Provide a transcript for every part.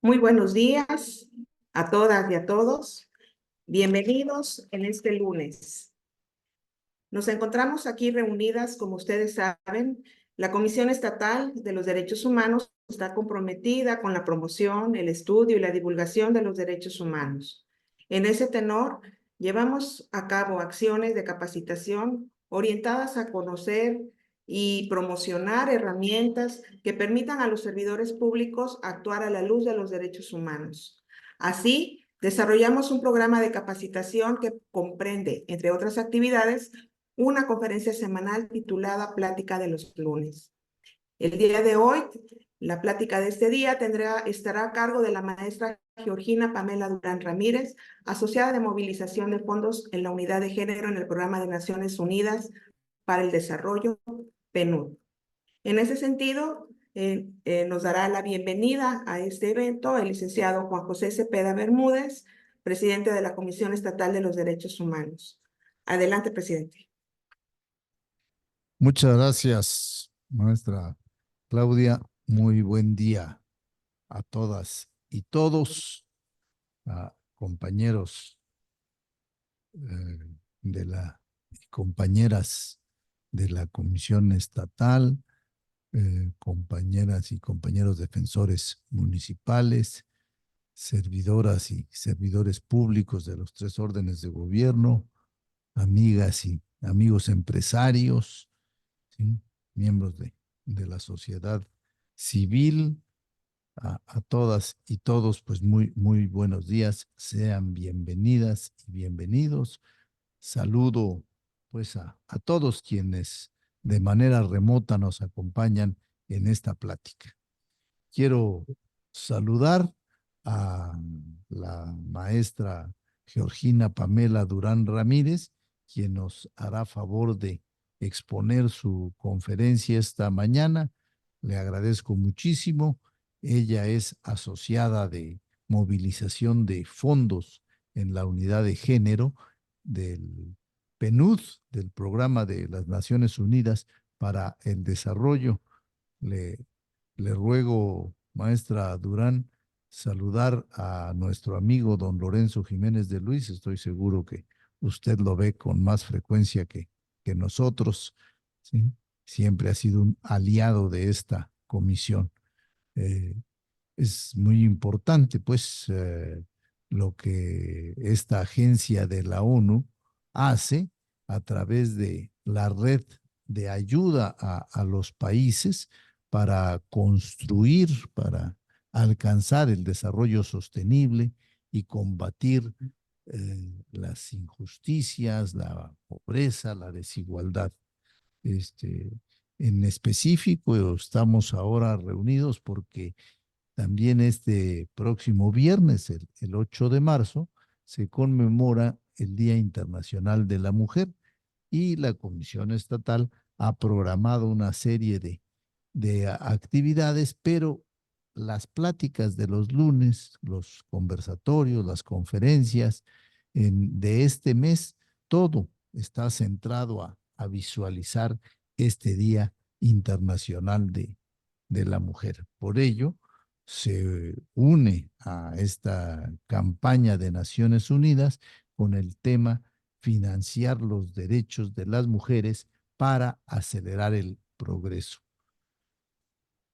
Muy buenos días a todas y a todos. Bienvenidos en este lunes. Nos encontramos aquí reunidas, como ustedes saben. La Comisión Estatal de los Derechos Humanos está comprometida con la promoción, el estudio y la divulgación de los derechos humanos. En ese tenor, llevamos a cabo acciones de capacitación orientadas a conocer y promocionar herramientas que permitan a los servidores públicos actuar a la luz de los derechos humanos. Así, desarrollamos un programa de capacitación que comprende, entre otras actividades, una conferencia semanal titulada Plática de los lunes. El día de hoy, la plática de este día estará a cargo de la maestra Georgina Pamela Durán Ramírez, asociada de movilización de fondos en la unidad de género en el Programa de Naciones Unidas para el Desarrollo, PNUD. En ese sentido, nos dará la bienvenida a este evento el licenciado Juan José Cepeda Bermúdez, presidente de la Comisión Estatal de los Derechos Humanos. Adelante, presidente. Muchas gracias, maestra Claudia. Muy buen día a todas y todos, a compañeros de la y compañeras de la Comisión Estatal, compañeras y compañeros defensores municipales, servidoras y servidores públicos de los tres órdenes de gobierno, amigas y amigos empresarios, ¿sí? Miembros de la sociedad civil, a todas y todos, pues muy buenos días, sean bienvenidas y bienvenidos. Saludo pues a todos quienes de manera remota nos acompañan en esta plática. Quiero saludar a la maestra Georgina Pamela Durán Ramírez, quien nos hará favor de exponer su conferencia esta mañana. Le agradezco muchísimo. Ella es asociada de movilización de fondos en la unidad de género del PNUD, del Programa de las Naciones Unidas para el Desarrollo. Le, le ruego, maestra Durán, saludar a nuestro amigo don Lorenzo Jiménez de Luis. Estoy seguro que usted lo ve con más frecuencia que nosotros, ¿sí? Siempre ha sido un aliado de esta comisión. Eh, es muy importante, pues, lo que esta agencia de la ONU hace a través de la red de ayuda a los países para construir, para alcanzar el desarrollo sostenible y combatir las injusticias, la pobreza, la desigualdad. Este, en específico, estamos ahora reunidos porque también este próximo viernes, el 8 de marzo, se conmemora el Día Internacional de la Mujer y la Comisión Estatal ha programado una serie de actividades, pero las pláticas de los lunes, los conversatorios, las conferencias de este mes, todo está centrado a visualizar este Día Internacional de la Mujer. Por ello, se une a esta campaña de Naciones Unidas con el tema financiar los derechos de las mujeres para acelerar el progreso.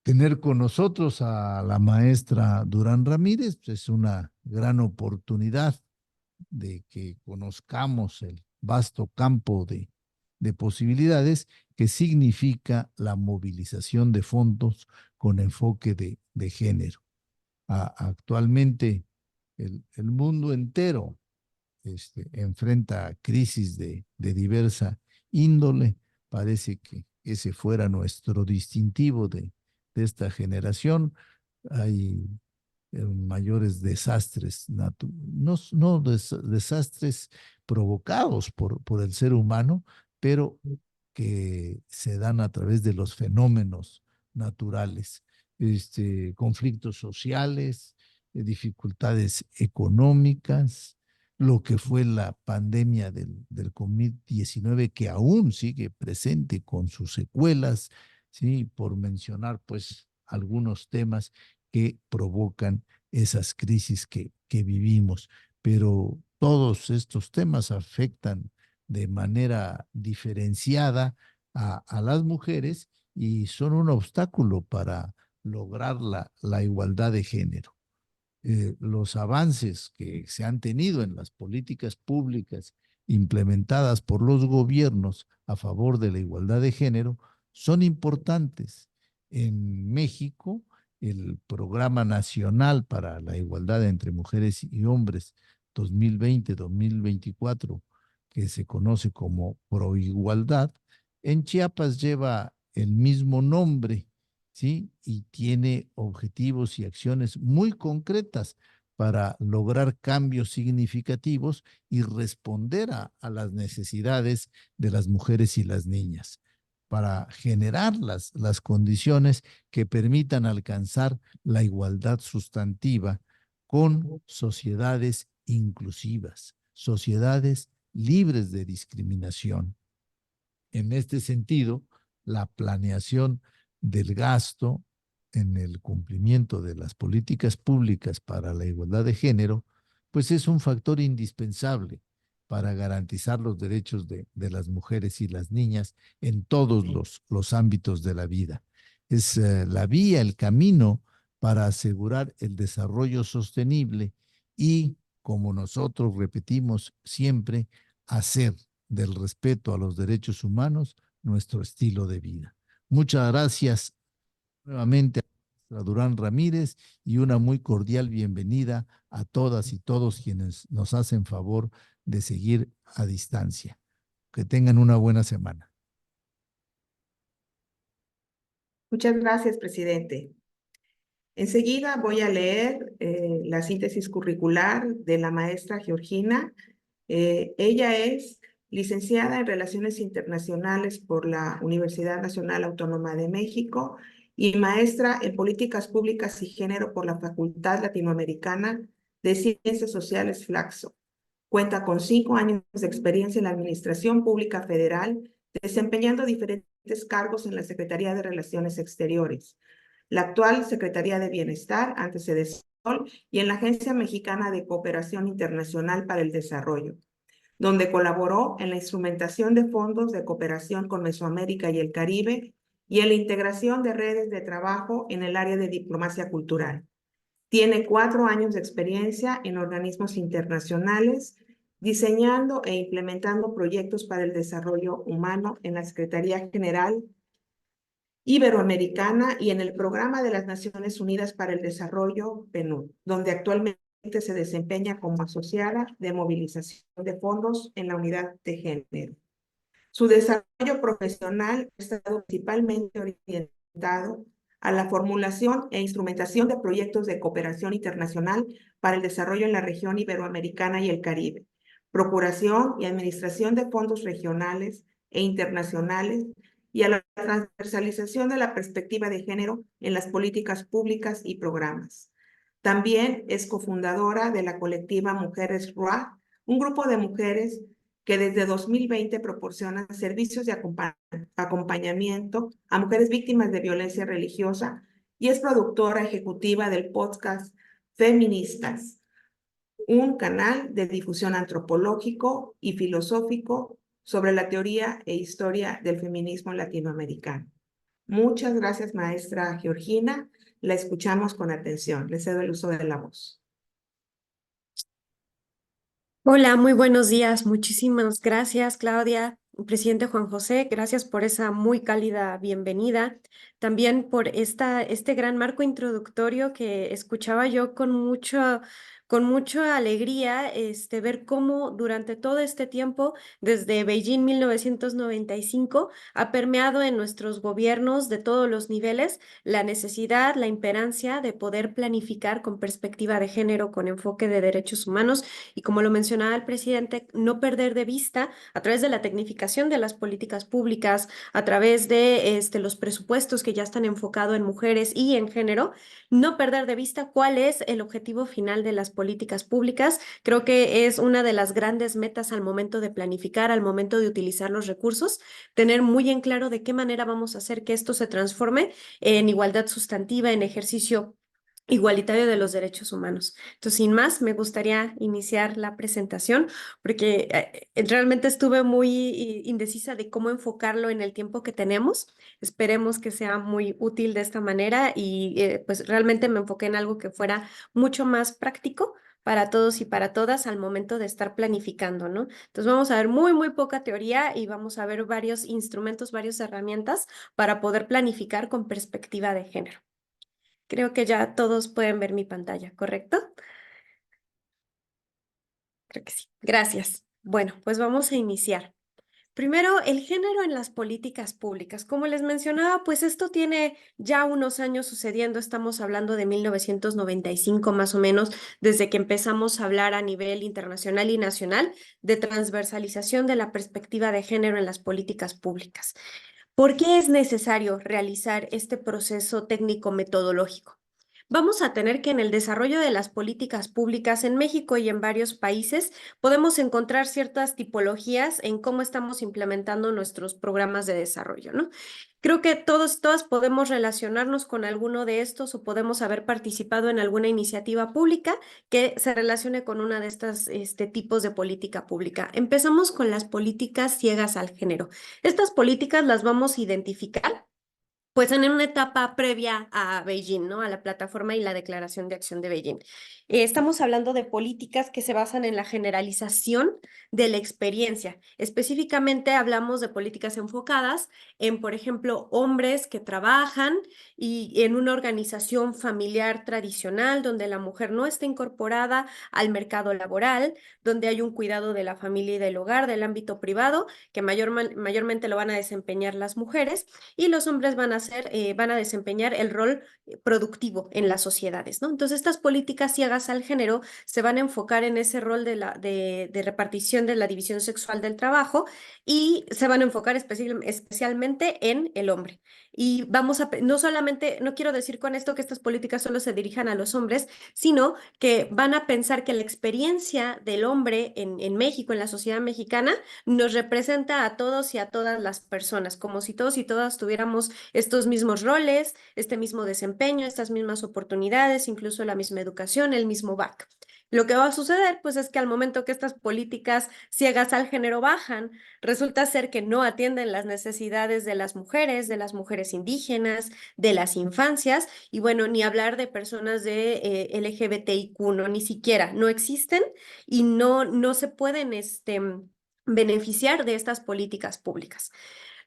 Tener con nosotros a la maestra Durán Ramírez pues, es una gran oportunidad de que conozcamos el vasto campo de posibilidades que significa la movilización de fondos con enfoque de género. Actualmente el mundo entero enfrenta crisis de diversa índole. Parece que ese fuera nuestro distintivo de esta generación. Hay mayores desastres, no desastres provocados por el ser humano, pero que se dan a través de los fenómenos naturales, conflictos sociales, dificultades económicas, lo que fue la pandemia del COVID-19, que aún sigue presente con sus secuelas, ¿sí? Por mencionar pues algunos temas que provocan esas crisis que vivimos. Pero todos estos temas afectan de manera diferenciada a las mujeres y son un obstáculo para lograr la igualdad de género. Los avances que se han tenido en las políticas públicas implementadas por los gobiernos a favor de la igualdad de género son importantes. En México, el Programa Nacional para la Igualdad entre Mujeres y Hombres 2020-2024, que se conoce como Proigualdad, en Chiapas lleva el mismo nombre, ¿sí? Y tiene objetivos y acciones muy concretas para lograr cambios significativos y responder a las necesidades de las mujeres y las niñas, para generar las condiciones que permitan alcanzar la igualdad sustantiva con sociedades inclusivas, sociedades libres de discriminación. En este sentido, la planeación del gasto en el cumplimiento de las políticas públicas para la igualdad de género, pues es un factor indispensable para garantizar los derechos de las mujeres y las niñas en todos los ámbitos de la vida. Es la vía, el camino para asegurar el desarrollo sostenible y, como nosotros repetimos siempre, hacer del respeto a los derechos humanos nuestro estilo de vida. Muchas gracias nuevamente a Durán Ramírez y una muy cordial bienvenida a todas y todos quienes nos hacen favor de seguir a distancia. Que tengan una buena semana. Muchas gracias, presidente. Enseguida voy a leer la síntesis curricular de la maestra Georgina. Ella es licenciada en Relaciones Internacionales por la Universidad Nacional Autónoma de México y maestra en Políticas Públicas y Género por la Facultad Latinoamericana de Ciencias Sociales Flaxo. Cuenta con 5 años de experiencia en la Administración Pública Federal, desempeñando diferentes cargos en la Secretaría de Relaciones Exteriores, la actual Secretaría de Bienestar, antes Sedesol, y en la Agencia Mexicana de Cooperación Internacional para el Desarrollo, donde colaboró en la instrumentación de fondos de cooperación con Mesoamérica y el Caribe y en la integración de redes de trabajo en el área de diplomacia cultural. Tiene 4 años de experiencia en organismos internacionales, diseñando e implementando proyectos para el desarrollo humano en la Secretaría General Iberoamericana y en el Programa de las Naciones Unidas para el Desarrollo, PNUD, donde actualmente se desempeña como asociada de movilización de fondos en la unidad de género. Su desarrollo profesional ha estado principalmente orientado a la formulación e instrumentación de proyectos de cooperación internacional para el desarrollo en la región iberoamericana y el Caribe, procuración y administración de fondos regionales e internacionales, y a la transversalización de la perspectiva de género en las políticas públicas y programas. También es cofundadora de la colectiva Mujeres RUA, un grupo de mujeres que desde 2020 proporciona servicios de acompañamiento a mujeres víctimas de violencia religiosa y es productora ejecutiva del podcast Feministas, un canal de difusión antropológico y filosófico sobre la teoría e historia del feminismo latinoamericano. Muchas gracias, maestra Georgina. La escuchamos con atención. Le cedo el uso de la voz. Hola, muy buenos días. Muchísimas gracias, Claudia. Presidente Juan José, gracias por esa muy cálida bienvenida. También por este gran marco introductorio que escuchaba yo con mucha alegría, ver cómo durante todo este tiempo, desde Beijing 1995, ha permeado en nuestros gobiernos de todos los niveles la necesidad, la imperancia de poder planificar con perspectiva de género, con enfoque de derechos humanos y, como lo mencionaba el presidente, no perder de vista a través de la tecnificación de las políticas públicas, a través de los presupuestos que ya están enfocados en mujeres y en género, no perder de vista cuál es el objetivo final de las políticas públicas. Creo que es una de las grandes metas al momento de planificar, al momento de utilizar los recursos, tener muy en claro de qué manera vamos a hacer que esto se transforme en igualdad sustantiva, en ejercicio igualitario de los derechos humanos. Entonces, sin más, me gustaría iniciar la presentación porque realmente estuve muy indecisa de cómo enfocarlo en el tiempo que tenemos. Esperemos que sea muy útil de esta manera y pues realmente me enfoqué en algo que fuera mucho más práctico para todos y para todas al momento de estar planificando, ¿no? Entonces vamos a ver muy poca teoría y vamos a ver varios instrumentos, varias herramientas para poder planificar con perspectiva de género. Creo que ya todos pueden ver mi pantalla, ¿correcto? Creo que sí. Gracias. Bueno, pues vamos a iniciar. Primero, el género en las políticas públicas. Como les mencionaba, pues esto tiene ya unos años sucediendo. Estamos hablando de 1995 más o menos, desde que empezamos a hablar a nivel internacional y nacional de transversalización de la perspectiva de género en las políticas públicas. ¿Por qué es necesario realizar este proceso técnico-metodológico? Vamos a tener que en el desarrollo de las políticas públicas en México y en varios países podemos encontrar ciertas tipologías en cómo estamos implementando nuestros programas de desarrollo, ¿no? Creo que todos y todas podemos relacionarnos con alguno de estos o podemos haber participado en alguna iniciativa pública que se relacione con una de estas tipos de política pública. Empezamos con las políticas ciegas al género. Estas políticas las vamos a identificar pues en una etapa previa a Beijing, ¿no? A la plataforma y la declaración de acción de Beijing. Estamos hablando de políticas que se basan en la generalización de la experiencia. Específicamente hablamos de políticas enfocadas en, por ejemplo, hombres que trabajan y en una organización familiar tradicional donde la mujer no está incorporada al mercado laboral, donde hay un cuidado de la familia y del hogar, del ámbito privado, que mayormente lo van a desempeñar las mujeres y los hombres van a desempeñar el rol productivo en las sociedades, ¿no? Entonces, estas políticas ciegas al género se van a enfocar en ese rol de repartición de la división sexual del trabajo y se van a enfocar especialmente en el hombre. Y vamos a, no solamente, no quiero decir con esto que estas políticas solo se dirijan a los hombres, sino que van a pensar que la experiencia del hombre en México, en la sociedad mexicana, nos representa a todos y a todas las personas, como si todos y todas tuviéramos estos mismos roles, este mismo desempeño, estas mismas oportunidades, incluso la misma educación, el mismo back. Lo que va a suceder, pues, es que al momento que estas políticas ciegas al género bajan, resulta ser que no atienden las necesidades de las mujeres indígenas, de las infancias, y bueno, ni hablar de personas de LGBTIQ, no, ni siquiera, no existen y no se pueden, beneficiar de estas políticas públicas.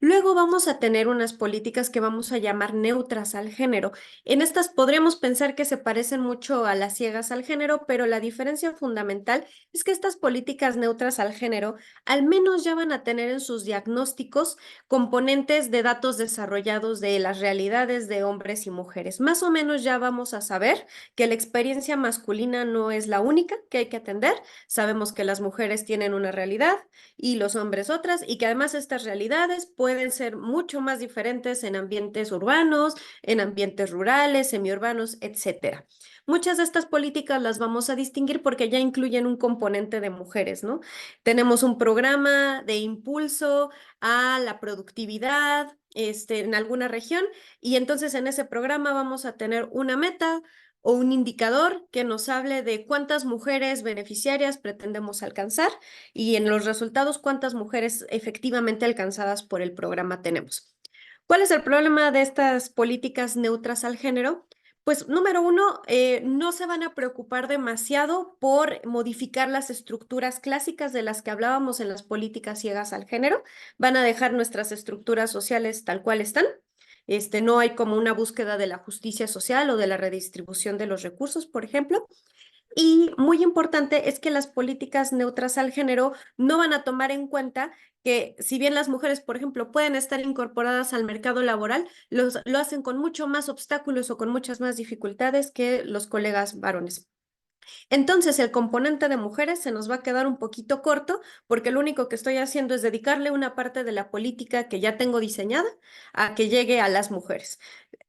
Luego vamos a tener unas políticas que vamos a llamar neutras al género. En estas podríamos pensar que se parecen mucho a las ciegas al género, pero la diferencia fundamental es que estas políticas neutras al género al menos ya van a tener en sus diagnósticos componentes de datos desarrollados de las realidades de hombres y mujeres. Más o menos ya vamos a saber que la experiencia masculina no es la única que hay que atender. Sabemos que las mujeres tienen una realidad y los hombres otras, y que además estas realidades pueden ser mucho más diferentes en ambientes urbanos, en ambientes rurales, semiurbanos, etcétera. Muchas de estas políticas las vamos a distinguir porque ya incluyen un componente de mujeres, ¿no? Tenemos un programa de impulso a la productividad, en alguna región, y entonces en ese programa vamos a tener una meta o un indicador que nos hable de cuántas mujeres beneficiarias pretendemos alcanzar y en los resultados cuántas mujeres efectivamente alcanzadas por el programa tenemos. ¿Cuál es el problema de estas políticas neutras al género? Pues número uno, no se van a preocupar demasiado por modificar las estructuras clásicas de las que hablábamos en las políticas ciegas al género. Van a dejar nuestras estructuras sociales tal cual están. No hay como una búsqueda de la justicia social o de la redistribución de los recursos, por ejemplo. Y muy importante es que las políticas neutras al género no van a tomar en cuenta que si bien las mujeres, por ejemplo, pueden estar incorporadas al mercado laboral, lo hacen con mucho más obstáculos o con muchas más dificultades que los colegas varones. Entonces, el componente de mujeres se nos va a quedar un poquito corto porque lo único que estoy haciendo es dedicarle una parte de la política que ya tengo diseñada a que llegue a las mujeres.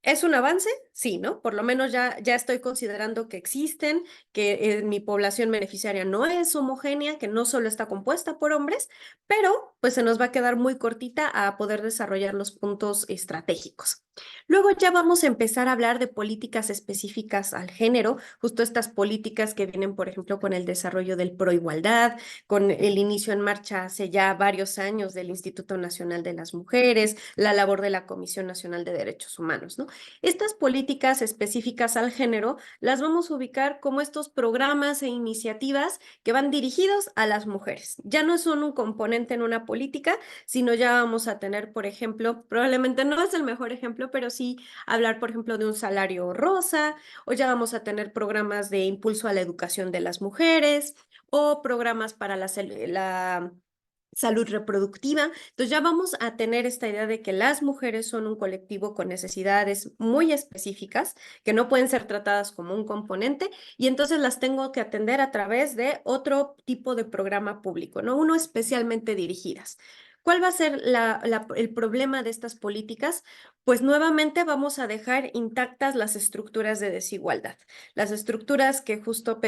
¿Es un avance? Sí, ¿no? Por lo menos ya estoy considerando que existen, que mi población beneficiaria no es homogénea, que no solo está compuesta por hombres, pero pues se nos va a quedar muy cortita a poder desarrollar los puntos estratégicos. Luego ya vamos a empezar a hablar de políticas específicas al género, justo estas políticas que vienen, por ejemplo, con el desarrollo del Proigualdad, con el inicio en marcha hace ya varios años del Instituto Nacional de las Mujeres, la labor de la Comisión Nacional de Derechos Humanos, ¿no? Estas políticas específicas al género las vamos a ubicar como estos programas e iniciativas que van dirigidos a las mujeres. Ya no son un componente en una política, sino ya vamos a tener, por ejemplo, probablemente no es el mejor ejemplo, pero sí hablar, por ejemplo, de un salario rosa, o ya vamos a tener programas de impulso a la educación de las mujeres, o programas para la salud reproductiva. Entonces ya vamos a tener esta idea de que las mujeres son un colectivo con necesidades muy específicas que no pueden ser tratadas como un componente y entonces las tengo que atender a través de otro tipo de programa público, ¿no? Uno especialmente dirigidas. ¿Cuál va a ser el problema de estas políticas? Pues nuevamente vamos a dejar intactas las estructuras de desigualdad, las estructuras que justo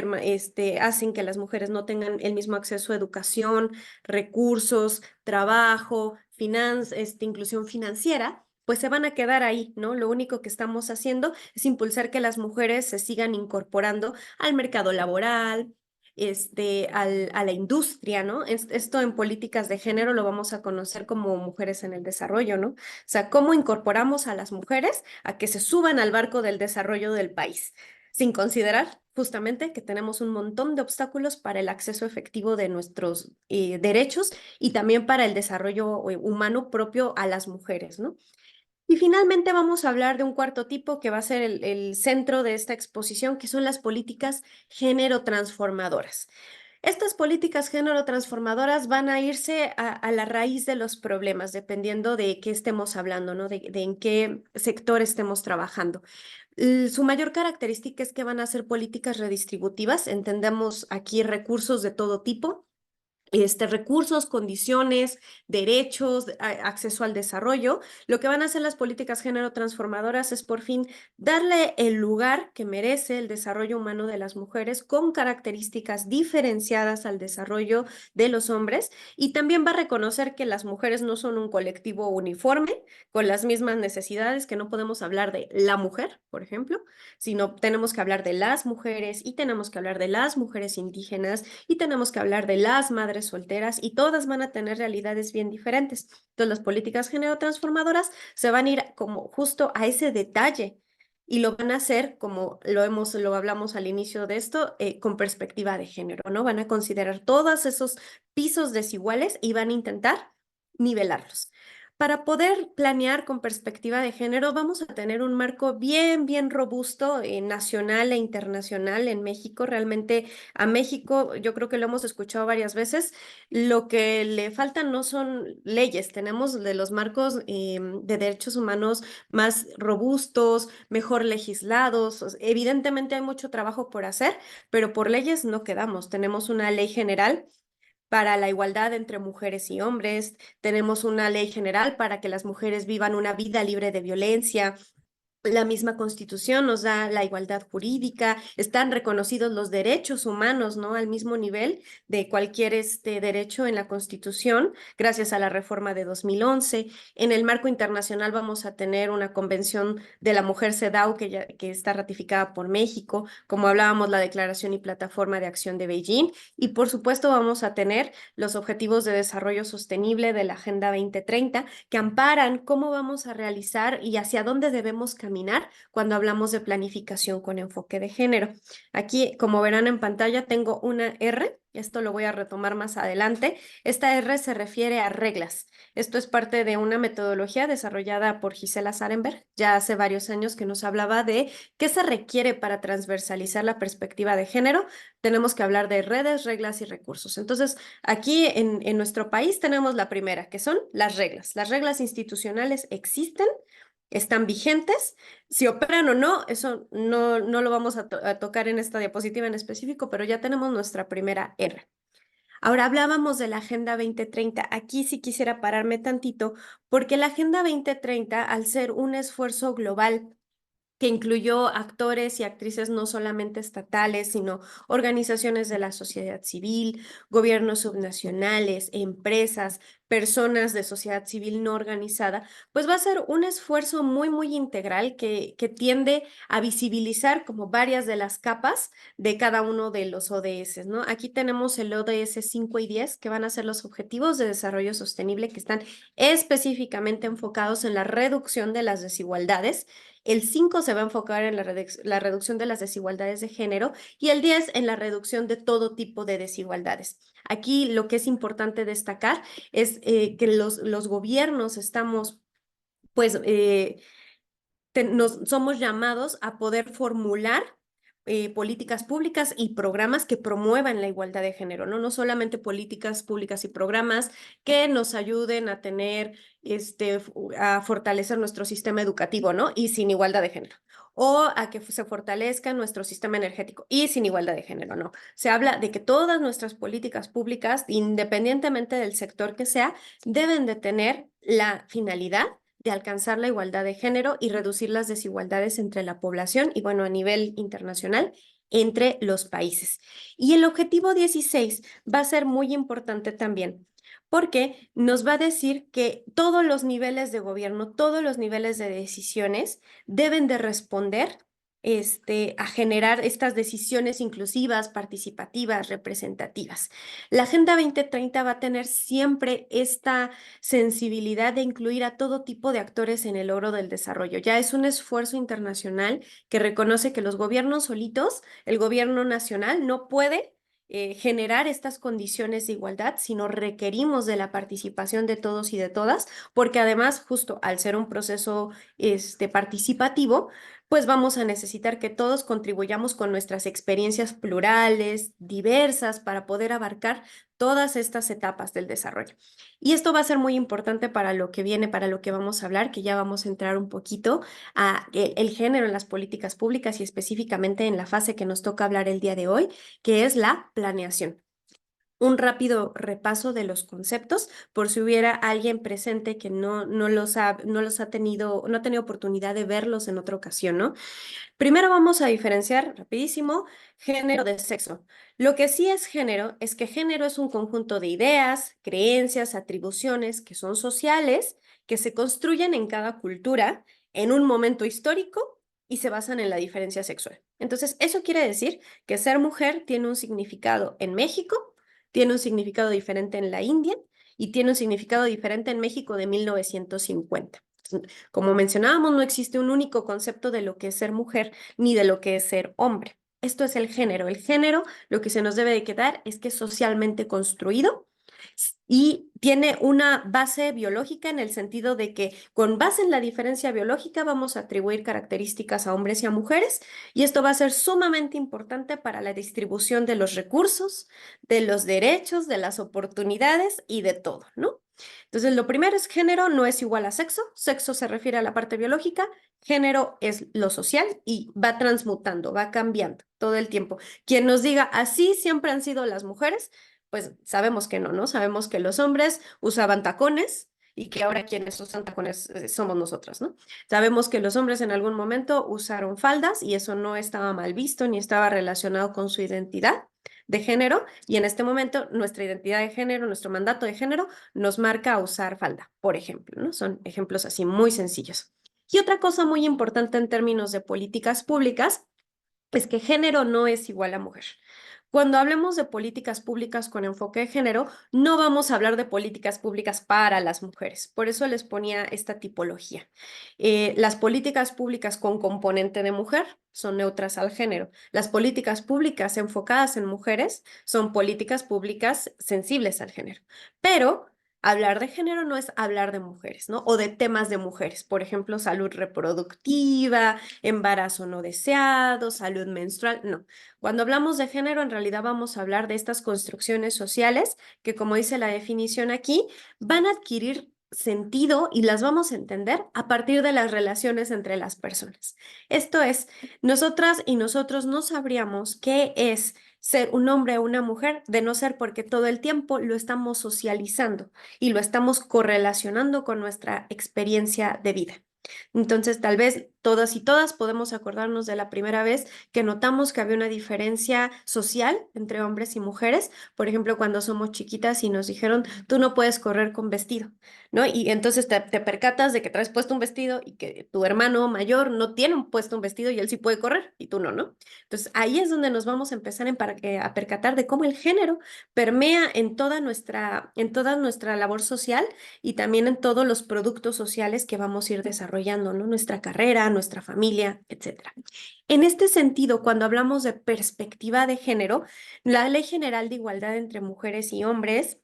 hacen que las mujeres no tengan el mismo acceso a educación, recursos, trabajo, inclusión financiera, pues se van a quedar ahí, ¿no? Lo único que estamos haciendo es impulsar que las mujeres se sigan incorporando al mercado laboral, a la industria, ¿no? Esto en políticas de género lo vamos a conocer como mujeres en el desarrollo, ¿no? O sea, cómo incorporamos a las mujeres a que se suban al barco del desarrollo del país, sin considerar justamente que tenemos un montón de obstáculos para el acceso efectivo de nuestros derechos y también para el desarrollo humano propio a las mujeres, ¿no? Y finalmente vamos a hablar de un cuarto tipo que va a ser el centro de esta exposición, que son las políticas género transformadoras. Estas políticas género transformadoras van a irse a la raíz de los problemas, dependiendo de qué estemos hablando, ¿no? De en qué sector estemos trabajando. Su mayor característica es que van a ser políticas redistributivas. Entendemos aquí recursos de todo tipo, recursos, condiciones, derechos, acceso al desarrollo. Lo que van a hacer las políticas género transformadoras es por fin darle el lugar que merece el desarrollo humano de las mujeres con características diferenciadas al desarrollo de los hombres y también va a reconocer que las mujeres no son un colectivo uniforme con las mismas necesidades, que no podemos hablar de la mujer, por ejemplo, sino tenemos que hablar de las mujeres y tenemos que hablar de las mujeres indígenas y tenemos que hablar de las madres solteras y todas van a tener realidades bien diferentes. Entonces las políticas género transformadoras se van a ir como justo a ese detalle y lo van a hacer como lo hablamos al inicio de esto, con perspectiva de género, ¿no? Van a considerar todos esos pisos desiguales y van a intentar nivelarlos. Para poder planear con perspectiva de género, vamos a tener un marco bien robusto, nacional e internacional en México. Realmente a México, yo creo que lo hemos escuchado varias veces, lo que le faltan no son leyes, tenemos de los marcos de derechos humanos más robustos, mejor legislados. Evidentemente hay mucho trabajo por hacer, pero por leyes no quedamos. Tenemos una ley general para la igualdad entre mujeres y hombres, tenemos una ley general para que las mujeres vivan una vida libre de violencia. La misma Constitución nos da la igualdad jurídica, están reconocidos los derechos humanos, ¿no? Al mismo nivel de cualquier derecho en la Constitución, gracias a la reforma de 2011. En el marco internacional vamos a tener una convención de la mujer CEDAW que está ratificada por México, como hablábamos, la Declaración y Plataforma de Acción de Beijing, y por supuesto vamos a tener los Objetivos de Desarrollo Sostenible de la Agenda 2030, que amparan cómo vamos a realizar y hacia dónde debemos caminar cuando hablamos de planificación con enfoque de género. Aquí, como verán en pantalla, tengo una R, esto lo voy a retomar más adelante. Esta R se refiere a reglas. Esto es parte de una metodología desarrollada por Gisela Sarenberg, ya hace varios años, que nos hablaba de qué se requiere para transversalizar la perspectiva de género. Tenemos que hablar de redes, reglas y recursos. Entonces, aquí en nuestro país tenemos la primera, que son las reglas. Las reglas institucionales existen, están vigentes. Si operan o no, eso no lo vamos a tocar en esta diapositiva en específico, pero ya tenemos nuestra primera R. Ahora hablábamos de la Agenda 2030. Aquí sí quisiera pararme tantito, porque la Agenda 2030, al ser un esfuerzo global que incluyó actores y actrices no solamente estatales, sino organizaciones de la sociedad civil, gobiernos subnacionales, empresas, personas de sociedad civil no organizada, pues va a ser un esfuerzo muy integral que tiende a visibilizar como varias de las capas de cada uno de los ODS, ¿no? Aquí tenemos el ODS 5 y 10, que van a ser los Objetivos de Desarrollo Sostenible, que están específicamente enfocados en la reducción de las desigualdades. El 5 se va a enfocar en la reducción de las desigualdades de género y el 10 en la reducción de todo tipo de desigualdades. Aquí lo que es importante destacar es que los gobiernos estamos, pues, somos llamados a poder formular políticas públicas y programas que promuevan la igualdad de género, ¿no? No solamente políticas públicas y programas que nos ayuden a tener, a fortalecer nuestro sistema educativo, ¿no? Y sin igualdad de género. O a que se fortalezca nuestro sistema energético y sin igualdad de género, no. Se habla de que todas nuestras políticas públicas, independientemente del sector que sea, deben de tener la finalidad de alcanzar la igualdad de género y reducir las desigualdades entre la población y, bueno, a nivel internacional, entre los países. Y el objetivo 16 va a ser muy importante también, porque nos va a decir que todos los niveles de gobierno, todos los niveles de decisiones deben de responder a generar estas decisiones inclusivas, participativas, representativas. La Agenda 2030 va a tener siempre esta sensibilidad de incluir a todo tipo de actores en el logro del desarrollo. Ya es un esfuerzo internacional que reconoce que los gobiernos solitos, el gobierno nacional, no puede generar estas condiciones de igualdad, sino requerimos de la participación de todos y de todas, porque además, justo al ser un proceso participativo, pues vamos a necesitar que todos contribuyamos con nuestras experiencias plurales, diversas, para poder abarcar todas estas etapas del desarrollo. Y esto va a ser muy importante para lo que viene, para lo que vamos a hablar, que ya vamos a entrar un poquito a el género en las políticas públicas y específicamente en la fase que nos toca hablar el día de hoy, que es la planeación. Un rápido repaso de los conceptos, por si hubiera alguien presente que no ha tenido oportunidad de verlos en otra ocasión, ¿no? Primero vamos a diferenciar rapidísimo género de sexo. Lo que sí es género es que género es un conjunto de ideas, creencias, atribuciones que son sociales, que se construyen en cada cultura en un momento histórico y se basan en la diferencia sexual. Entonces, eso quiere decir que ser mujer tiene un significado en México, tiene un significado diferente en la India y tiene un significado diferente en México de 1950. Como mencionábamos, no existe un único concepto de lo que es ser mujer ni de lo que es ser hombre. Esto es el género. El género, lo que se nos debe de quedar es que es socialmente construido y tiene una base biológica en el sentido de que con base en la diferencia biológica vamos a atribuir características a hombres y a mujeres y esto va a ser sumamente importante para la distribución de los recursos, de los derechos, de las oportunidades y de todo, ¿no? Entonces, lo primero es género no es igual a sexo. Sexo se refiere a la parte biológica, género es lo social y va transmutando, va cambiando todo el tiempo. Quien nos diga así siempre han sido las mujeres, pues sabemos que no, ¿no? Sabemos que los hombres usaban tacones y que ahora quienes usan tacones somos nosotras, ¿no? Sabemos que los hombres en algún momento usaron faldas y eso no estaba mal visto ni estaba relacionado con su identidad de género y en este momento nuestra identidad de género, nuestro mandato de género nos marca a usar falda, por ejemplo, ¿no? Son ejemplos así muy sencillos. Y otra cosa muy importante en términos de políticas públicas es que género no es igual a mujer. Cuando hablemos de políticas públicas con enfoque de género, no vamos a hablar de políticas públicas para las mujeres. Por eso les ponía esta tipología. Las políticas públicas con componente de mujer son neutras al género. Las políticas públicas enfocadas en mujeres son políticas públicas sensibles al género. Pero hablar de género no es hablar de mujeres, ¿no? O de temas de mujeres. Por ejemplo, salud reproductiva, embarazo no deseado, salud menstrual, no. Cuando hablamos de género, en realidad vamos a hablar de estas construcciones sociales que, como dice la definición aquí, van a adquirir sentido y las vamos a entender a partir de las relaciones entre las personas. Esto es, nosotras y nosotros no sabríamos qué es ser un hombre o una mujer de no ser porque todo el tiempo lo estamos socializando y lo estamos correlacionando con nuestra experiencia de vida. Entonces, tal vez Todas y todas podemos acordarnos de la primera vez que notamos que había una diferencia social entre hombres y mujeres. Por ejemplo, cuando somos chiquitas y nos dijeron, tú no puedes correr con vestido, ¿no? Y entonces te percatas de que traes puesto un vestido y que tu hermano mayor no tiene puesto un vestido y él sí puede correr y tú no, ¿no? Entonces ahí es donde nos vamos a empezar a percatar de cómo el género permea en toda nuestra labor social y también en todos los productos sociales que vamos a ir desarrollando, ¿no? Nuestra carrera, nuestra familia, etcétera. En este sentido, cuando hablamos de perspectiva de género, la Ley General de Igualdad entre Mujeres y Hombres,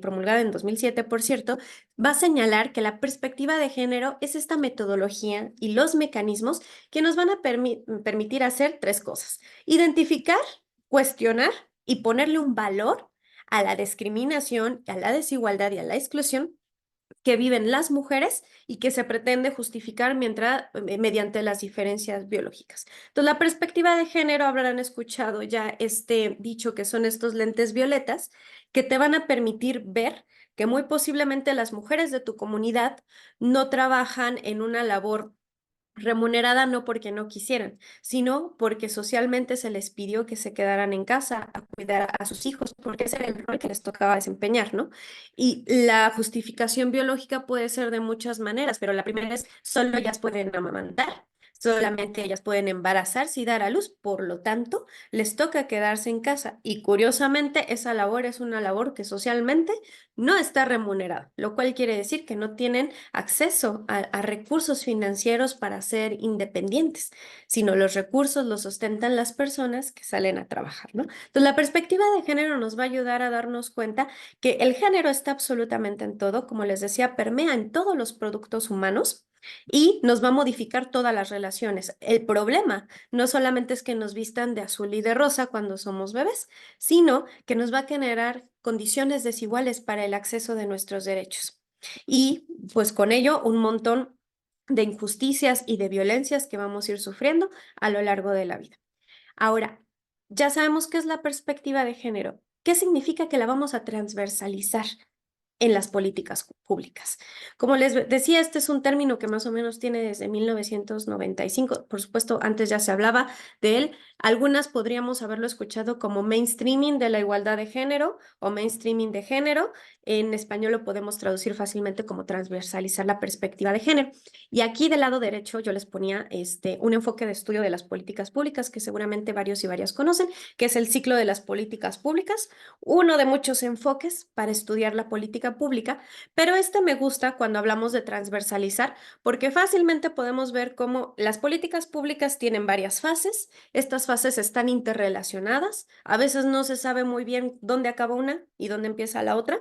promulgada en 2007, por cierto, va a señalar que la perspectiva de género es esta metodología y los mecanismos que nos van a permitir hacer tres cosas: identificar, cuestionar y ponerle un valor a la discriminación, a la desigualdad y a la exclusión que viven las mujeres y que se pretende justificar mediante las diferencias biológicas. Entonces, la perspectiva de género, habrán escuchado ya este dicho que son estos lentes violetas que te van a permitir ver que muy posiblemente las mujeres de tu comunidad no trabajan en una labor remunerada no porque no quisieran, sino porque socialmente se les pidió que se quedaran en casa a cuidar a sus hijos, porque ese era el rol que les tocaba desempeñar, ¿no? Y la justificación biológica puede ser de muchas maneras, pero la primera es solo ellas pueden amamantar. Solamente ellas pueden embarazarse y dar a luz, por lo tanto, les toca quedarse en casa. Y curiosamente, esa labor es una labor que socialmente no está remunerada, lo cual quiere decir que no tienen acceso a recursos financieros para ser independientes, sino los recursos los ostentan las personas que salen a trabajar, ¿no? Entonces, la perspectiva de género nos va a ayudar a darnos cuenta que el género está absolutamente en todo, como les decía, permea en todos los productos humanos y nos va a modificar todas las relaciones. El problema no solamente es que nos vistan de azul y de rosa cuando somos bebés, sino que nos va a generar condiciones desiguales para el acceso de nuestros derechos. Y pues con ello un montón de injusticias y de violencias que vamos a ir sufriendo a lo largo de la vida. Ahora, ya sabemos qué es la perspectiva de género. ¿Qué significa que la vamos a transversalizar en las políticas públicas? Como les decía, este es un término que más o menos tiene desde 1995. Por supuesto, antes ya se hablaba de él. Algunas podríamos haberlo escuchado como mainstreaming de la igualdad de género o mainstreaming de género. En español lo podemos traducir fácilmente como transversalizar la perspectiva de género. Y aquí del lado derecho yo les ponía un enfoque de estudio de las políticas públicas que seguramente varios y varias conocen, que es el ciclo de las políticas públicas, uno de muchos enfoques para estudiar la política pública, pero me gusta cuando hablamos de transversalizar, porque fácilmente podemos ver cómo las políticas públicas tienen varias fases, estas fases están interrelacionadas, a veces no se sabe muy bien dónde acaba una y dónde empieza la otra,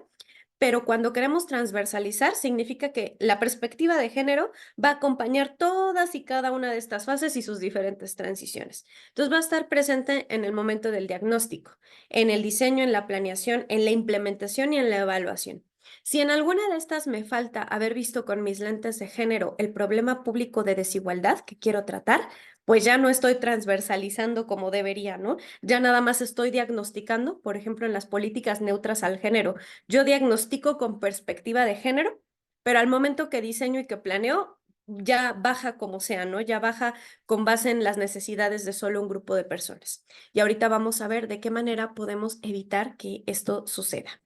pero cuando queremos transversalizar, significa que la perspectiva de género va a acompañar todas y cada una de estas fases y sus diferentes transiciones. Entonces va a estar presente en el momento del diagnóstico, en el diseño, en la planeación, en la implementación y en la evaluación. Si en alguna de estas me falta haber visto con mis lentes de género el problema público de desigualdad que quiero tratar, pues ya no estoy transversalizando como debería, ¿no? Ya nada más estoy diagnosticando, por ejemplo, en las políticas neutras al género. Yo diagnostico con perspectiva de género, pero al momento que diseño y que planeo, ya baja como sea, ¿no? Ya baja con base en las necesidades de solo un grupo de personas. Y ahorita vamos a ver de qué manera podemos evitar que esto suceda.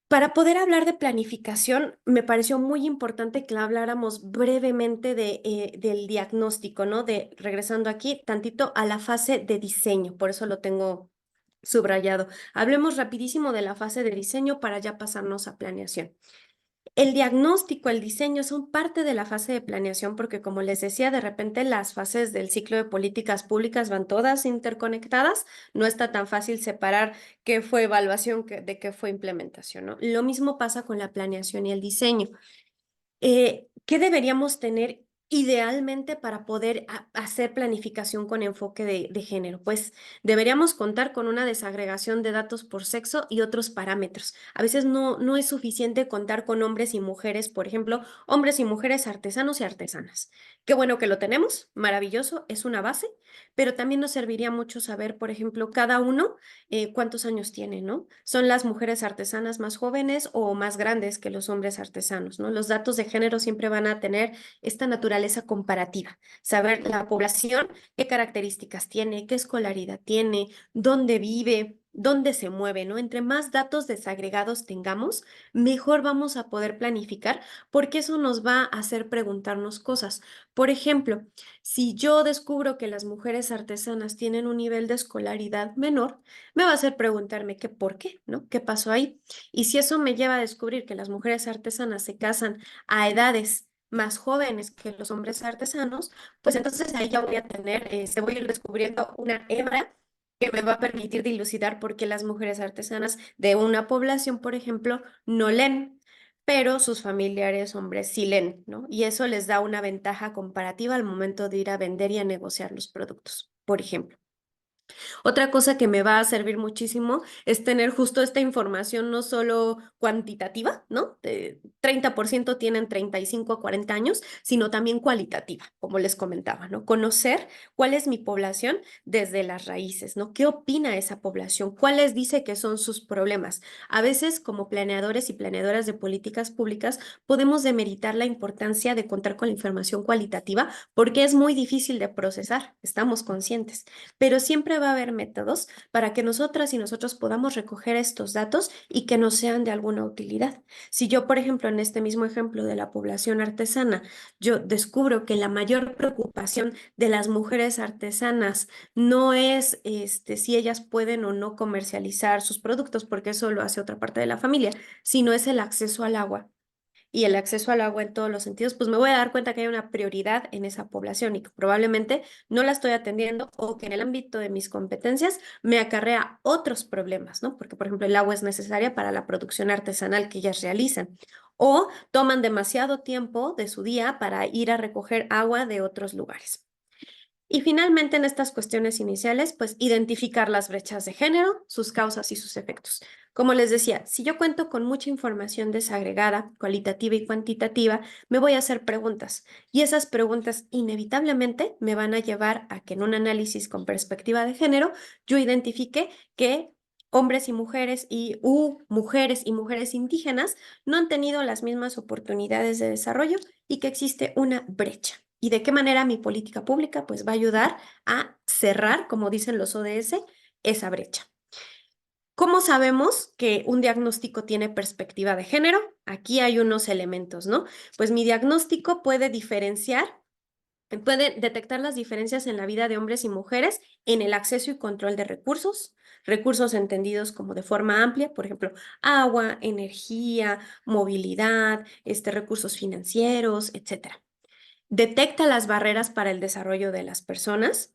Para poder hablar de planificación, me pareció muy importante que habláramos brevemente del diagnóstico, ¿no? Regresando aquí tantito a la fase de diseño, por eso lo tengo subrayado. Hablemos rapidísimo de la fase de diseño para ya pasarnos a planeación. El diagnóstico, el diseño son parte de la fase de planeación porque, como les decía, de repente las fases del ciclo de políticas públicas van todas interconectadas. No está tan fácil separar qué fue evaluación de qué fue implementación, ¿no? Lo mismo pasa con la planeación y el diseño. ¿Qué deberíamos tener idealmente para poder hacer planificación con enfoque de género? Pues deberíamos contar con una desagregación de datos por sexo y otros parámetros. A veces no es suficiente contar con hombres y mujeres, por ejemplo, hombres y mujeres artesanos y artesanas. Qué bueno que lo tenemos, maravilloso, es una base, pero también nos serviría mucho saber, por ejemplo, cada uno cuántos años tiene, ¿no? ¿Son las mujeres artesanas más jóvenes o más grandes que los hombres artesanos, ¿no? Los datos de género siempre van a tener esta naturaleza naturaleza comparativa, saber la población, qué características tiene, qué escolaridad tiene, dónde vive, dónde se mueve, ¿no? Entre más datos desagregados tengamos, mejor vamos a poder planificar, porque eso nos va a hacer preguntarnos cosas. Por ejemplo, si yo descubro que las mujeres artesanas tienen un nivel de escolaridad menor, me va a hacer preguntarme qué por qué, ¿no? ¿Qué pasó ahí? Y si eso me lleva a descubrir que las mujeres artesanas se casan a edades más jóvenes que los hombres artesanos, pues entonces ahí ya voy a tener, voy a ir descubriendo una hebra que me va a permitir dilucidar por qué las mujeres artesanas de una población, por ejemplo, no leen, pero sus familiares hombres sí leen, ¿no? Y eso les da una ventaja comparativa al momento de ir a vender y a negociar los productos, por ejemplo. Otra cosa que me va a servir muchísimo es tener justo esta información no solo cuantitativa, ¿no? De 30% tienen 35 a 40 años, sino también cualitativa, como les comentaba, ¿no? Conocer cuál es mi población desde las raíces, ¿no? ¿Qué opina esa población? ¿Cuáles dice que son sus problemas? A veces, como planeadores y planeadoras de políticas públicas, podemos demeritar la importancia de contar con la información cualitativa porque es muy difícil de procesar, estamos conscientes, pero siempre va a haber métodos para que nosotras y nosotros podamos recoger estos datos y que nos sean de alguna utilidad. Si yo, por ejemplo, en este mismo ejemplo de la población artesana, yo descubro que la mayor preocupación de las mujeres artesanas no es si ellas pueden o no comercializar sus productos, porque eso lo hace otra parte de la familia, sino es el acceso al agua y el acceso al agua en todos los sentidos, pues me voy a dar cuenta que hay una prioridad en esa población y que probablemente no la estoy atendiendo o que en el ámbito de mis competencias me acarrea otros problemas, ¿no? Porque, por ejemplo, el agua es necesaria para la producción artesanal que ellas realizan o toman demasiado tiempo de su día para ir a recoger agua de otros lugares. Y finalmente, en estas cuestiones iniciales, pues identificar las brechas de género, sus causas y sus efectos. Como les decía, si yo cuento con mucha información desagregada, cualitativa y cuantitativa, me voy a hacer preguntas y esas preguntas inevitablemente me van a llevar a que en un análisis con perspectiva de género yo identifique que hombres y mujeres mujeres y mujeres indígenas no han tenido las mismas oportunidades de desarrollo y que existe una brecha. ¿Y de qué manera mi política pública pues va a ayudar a cerrar, como dicen los ODS, esa brecha? ¿Cómo sabemos que un diagnóstico tiene perspectiva de género? Aquí hay unos elementos, ¿no? Pues mi diagnóstico puede detectar las diferencias en la vida de hombres y mujeres en el acceso y control de recursos, recursos entendidos como de forma amplia, por ejemplo, agua, energía, movilidad, recursos financieros, etcétera. Detecta las barreras para el desarrollo de las personas,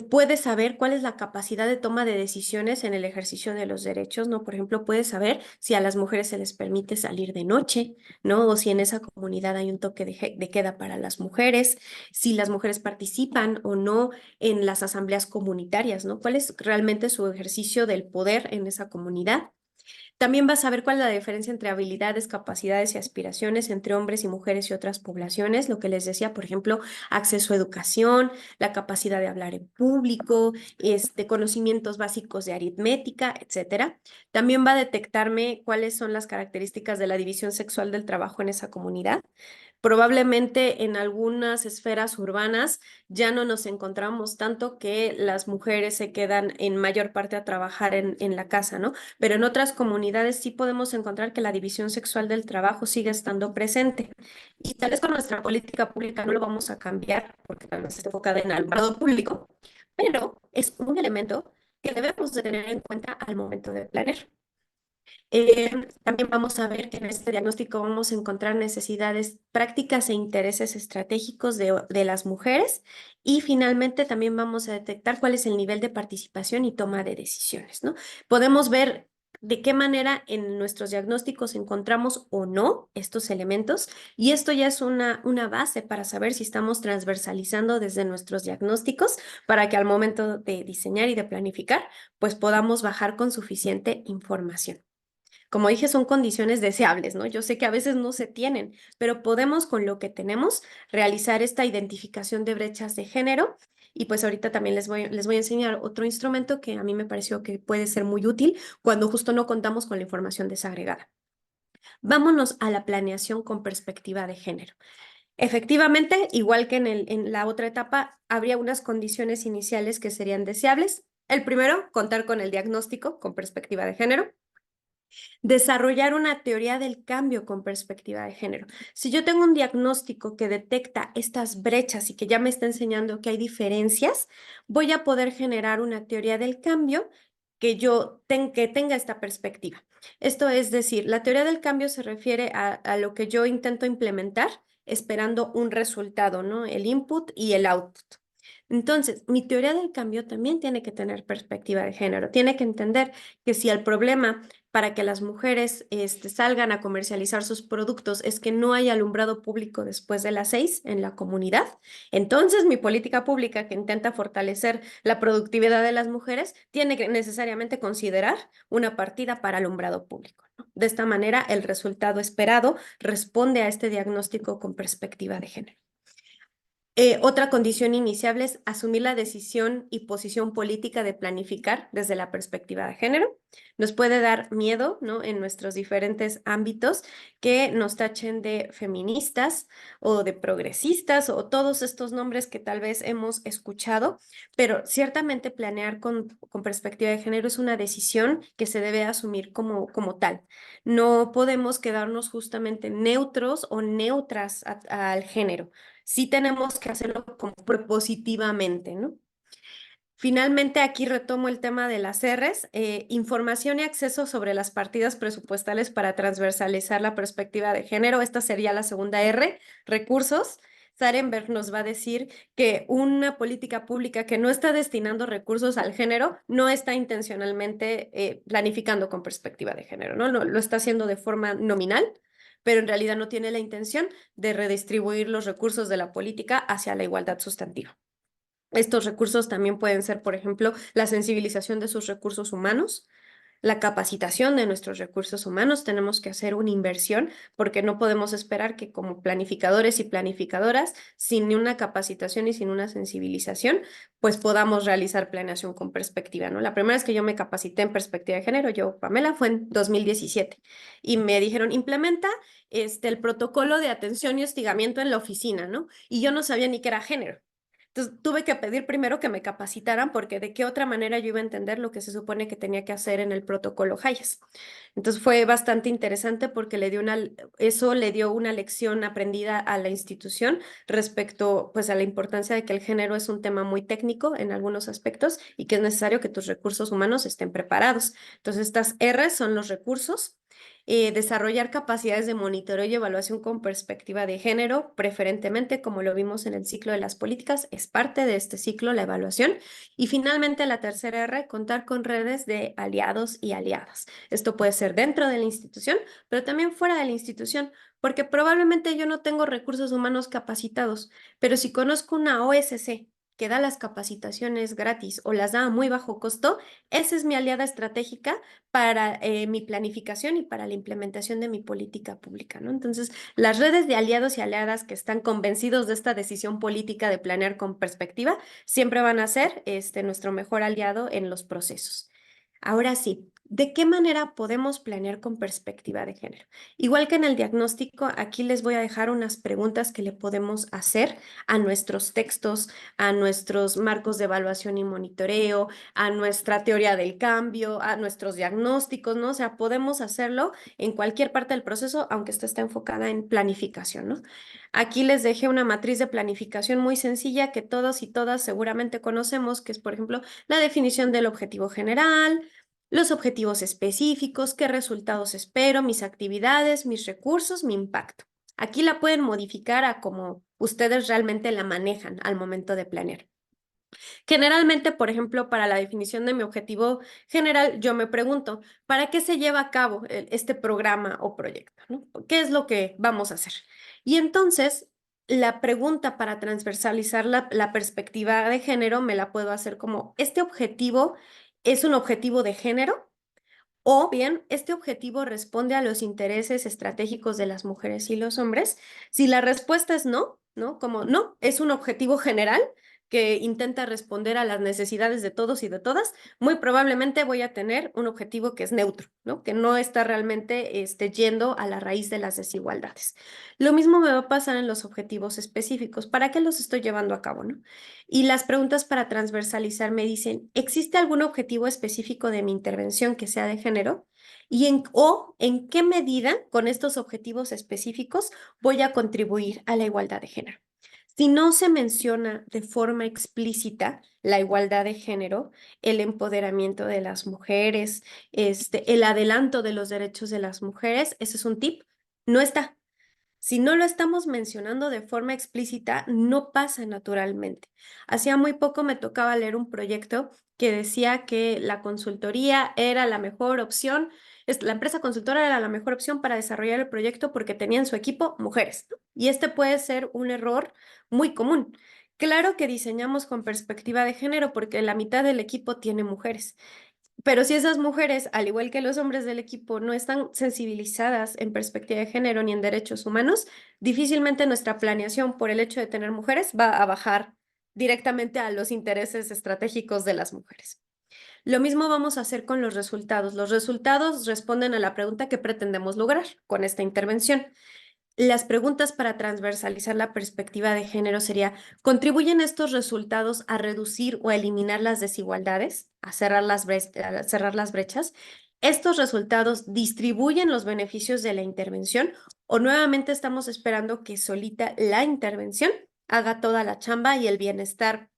puede saber cuál es la capacidad de toma de decisiones en el ejercicio de los derechos, ¿no? Por ejemplo, puede saber si a las mujeres se les permite salir de noche, ¿no? O si en esa comunidad hay un toque de queda para las mujeres, si las mujeres participan o no en las asambleas comunitarias, ¿no? ¿Cuál es realmente su ejercicio del poder en esa comunidad? También vas a ver cuál es la diferencia entre habilidades, capacidades y aspiraciones entre hombres y mujeres y otras poblaciones. Lo que les decía, por ejemplo, acceso a educación, la capacidad de hablar en público, conocimientos básicos de aritmética, etcétera. También va a detectarme cuáles son las características de la división sexual del trabajo en esa comunidad. Probablemente en algunas esferas urbanas ya no nos encontramos tanto que las mujeres se quedan en mayor parte a trabajar en la casa, ¿no? Pero en otras comunidades sí podemos encontrar que la división sexual del trabajo sigue estando presente. Y tal vez con nuestra política pública no lo vamos a cambiar porque tal vez esté enfocada en alumbrado público, pero es un elemento que debemos de tener en cuenta al momento de planear. También vamos a ver que en este diagnóstico vamos a encontrar necesidades prácticas e intereses estratégicos de las mujeres y finalmente también vamos a detectar cuál es el nivel de participación y toma de decisiones, ¿no? Podemos ver de qué manera en nuestros diagnósticos encontramos o no estos elementos y esto ya es una base para saber si estamos transversalizando desde nuestros diagnósticos para que al momento de diseñar y de planificar pues podamos bajar con suficiente información. Como dije, son condiciones deseables, ¿no? Yo sé que a veces no se tienen, pero podemos con lo que tenemos realizar esta identificación de brechas de género. Y pues ahorita también les voy a enseñar otro instrumento que a mí me pareció que puede ser muy útil cuando justo no contamos con la información desagregada. Vámonos a la planeación con perspectiva de género. Efectivamente, igual que en la otra etapa, habría unas condiciones iniciales que serían deseables. El primero, contar con el diagnóstico con perspectiva de género. Desarrollar una teoría del cambio con perspectiva de género. Si yo tengo un diagnóstico que detecta estas brechas y que ya me está enseñando que hay diferencias, voy a poder generar una teoría del cambio que tenga esta perspectiva. Esto es decir, la teoría del cambio se refiere a lo que yo intento implementar esperando un resultado, ¿no? El input y el output. Entonces, mi teoría del cambio también tiene que tener perspectiva de género, tiene que entender que si el problema para que las mujeres salgan a comercializar sus productos es que no hay alumbrado público después de las 6 en la comunidad, entonces mi política pública que intenta fortalecer la productividad de las mujeres tiene que necesariamente considerar una partida para alumbrado público, ¿no? De esta manera, el resultado esperado responde a este diagnóstico con perspectiva de género. Otra condición iniciable es asumir la decisión y posición política de planificar desde la perspectiva de género. Nos puede dar miedo, ¿no? En nuestros diferentes ámbitos que nos tachen de feministas o de progresistas o todos estos nombres que tal vez hemos escuchado, pero ciertamente planear con perspectiva de género es una decisión que se debe asumir como tal. No podemos quedarnos justamente neutros o neutras al género. Sí tenemos que hacerlo como propositivamente, ¿no? Finalmente, aquí retomo el tema de las Rs, información y acceso sobre las partidas presupuestales para transversalizar la perspectiva de género. Esta sería la segunda R, recursos. Sarenberg nos va a decir que una política pública que no está destinando recursos al género no está intencionalmente planificando con perspectiva de género, ¿no? Lo está haciendo de forma nominal, pero en realidad no tiene la intención de redistribuir los recursos de la política hacia la igualdad sustantiva. Estos recursos también pueden ser, por ejemplo, la sensibilización de sus recursos humanos, la capacitación de nuestros recursos humanos. Tenemos que hacer una inversión porque no podemos esperar que como planificadores y planificadoras, sin una capacitación y sin una sensibilización, pues podamos realizar planeación con perspectiva, ¿no? La primera vez que yo me capacité en perspectiva de género, yo, Pamela, fue en 2017 y me dijeron, implementa el protocolo de atención y hostigamiento en la oficina, ¿no? Y yo no sabía ni qué era género. Entonces tuve que pedir primero que me capacitaran porque de qué otra manera yo iba a entender lo que se supone que tenía que hacer en el protocolo Hayes. Entonces fue bastante interesante porque eso le dio una lección aprendida a la institución respecto pues a la importancia de que el género es un tema muy técnico en algunos aspectos y que es necesario que tus recursos humanos estén preparados. Entonces estas R son los recursos. Desarrollar capacidades de monitoreo y evaluación con perspectiva de género, preferentemente, como lo vimos en el ciclo de las políticas, es parte de este ciclo, la evaluación. Y finalmente, la tercera R, contar con redes de aliados y aliadas. Esto puede ser dentro de la institución, pero también fuera de la institución, porque probablemente yo no tengo recursos humanos capacitados, pero si conozco una OSC que da las capacitaciones gratis o las da a muy bajo costo, esa es mi aliada estratégica para mi planificación y para la implementación de mi política pública, ¿no? Entonces, las redes de aliados y aliadas que están convencidos de esta decisión política de planear con perspectiva siempre van a ser nuestro mejor aliado en los procesos. Ahora sí, ¿de qué manera podemos planear con perspectiva de género? Igual que en el diagnóstico, aquí les voy a dejar unas preguntas que le podemos hacer a nuestros textos, a nuestros marcos de evaluación y monitoreo, a nuestra teoría del cambio, a nuestros diagnósticos, ¿no? O sea, podemos hacerlo en cualquier parte del proceso, aunque esto está enfocada en planificación, ¿no? Aquí les dejé una matriz de planificación muy sencilla que todos y todas seguramente conocemos, que es, por ejemplo, la definición del objetivo general, los objetivos específicos, qué resultados espero, mis actividades, mis recursos, mi impacto. Aquí la pueden modificar a como ustedes realmente la manejan al momento de planear. Generalmente, por ejemplo, para la definición de mi objetivo general, yo me pregunto, ¿para qué se lleva a cabo este programa o proyecto, ¿no? ¿Qué es lo que vamos a hacer? Y entonces, la pregunta para transversalizar la perspectiva de género me la puedo hacer como, ¿este objetivo es un objetivo de género? O bien, ¿este objetivo responde a los intereses estratégicos de las mujeres y los hombres? Si la respuesta es no, ¿no? Como no, es un objetivo general, que intenta responder a las necesidades de todos y de todas, muy probablemente voy a tener un objetivo que es neutro, ¿no? Que no está realmente yendo a la raíz de las desigualdades. Lo mismo me va a pasar en los objetivos específicos. ¿Para qué los estoy llevando a cabo, no? Y las preguntas para transversalizar me dicen, ¿existe algún objetivo específico de mi intervención que sea de género? O en qué medida con estos objetivos específicos voy a contribuir a la igualdad de género. Si no se menciona de forma explícita la igualdad de género, el empoderamiento de las mujeres, el adelanto de los derechos de las mujeres, ese es un tip, no está. Si no lo estamos mencionando de forma explícita, no pasa naturalmente. Hacía muy poco me tocaba leer un proyecto que decía que la consultoría era la mejor opción, la empresa consultora era la mejor opción para desarrollar el proyecto porque tenía en su equipo mujeres. Y este puede ser un error muy común. Claro que diseñamos con perspectiva de género porque la mitad del equipo tiene mujeres. Pero si esas mujeres, al igual que los hombres del equipo, no están sensibilizadas en perspectiva de género ni en derechos humanos, difícilmente nuestra planeación por el hecho de tener mujeres va a bajar directamente a los intereses estratégicos de las mujeres. Lo mismo vamos a hacer con los resultados. Los resultados responden a la pregunta que pretendemos lograr con esta intervención. Las preguntas para transversalizar la perspectiva de género sería, ¿contribuyen estos resultados a reducir o a eliminar las desigualdades, a cerrar las brechas? ¿Estos resultados distribuyen los beneficios de la intervención o nuevamente estamos esperando que solita la intervención haga toda la chamba y el bienestar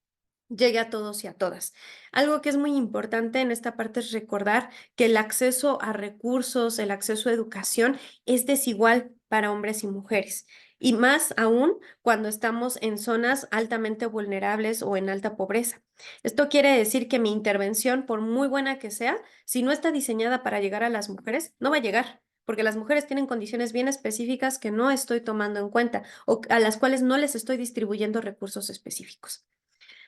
llegue a todos y a todas? Algo que es muy importante en esta parte es recordar que el acceso a recursos, el acceso a educación es desigual para hombres y mujeres. Y más aún cuando estamos en zonas altamente vulnerables o en alta pobreza. Esto quiere decir que mi intervención, por muy buena que sea, si no está diseñada para llegar a las mujeres, no va a llegar, porque las mujeres tienen condiciones bien específicas que no estoy tomando en cuenta o a las cuales no les estoy distribuyendo recursos específicos.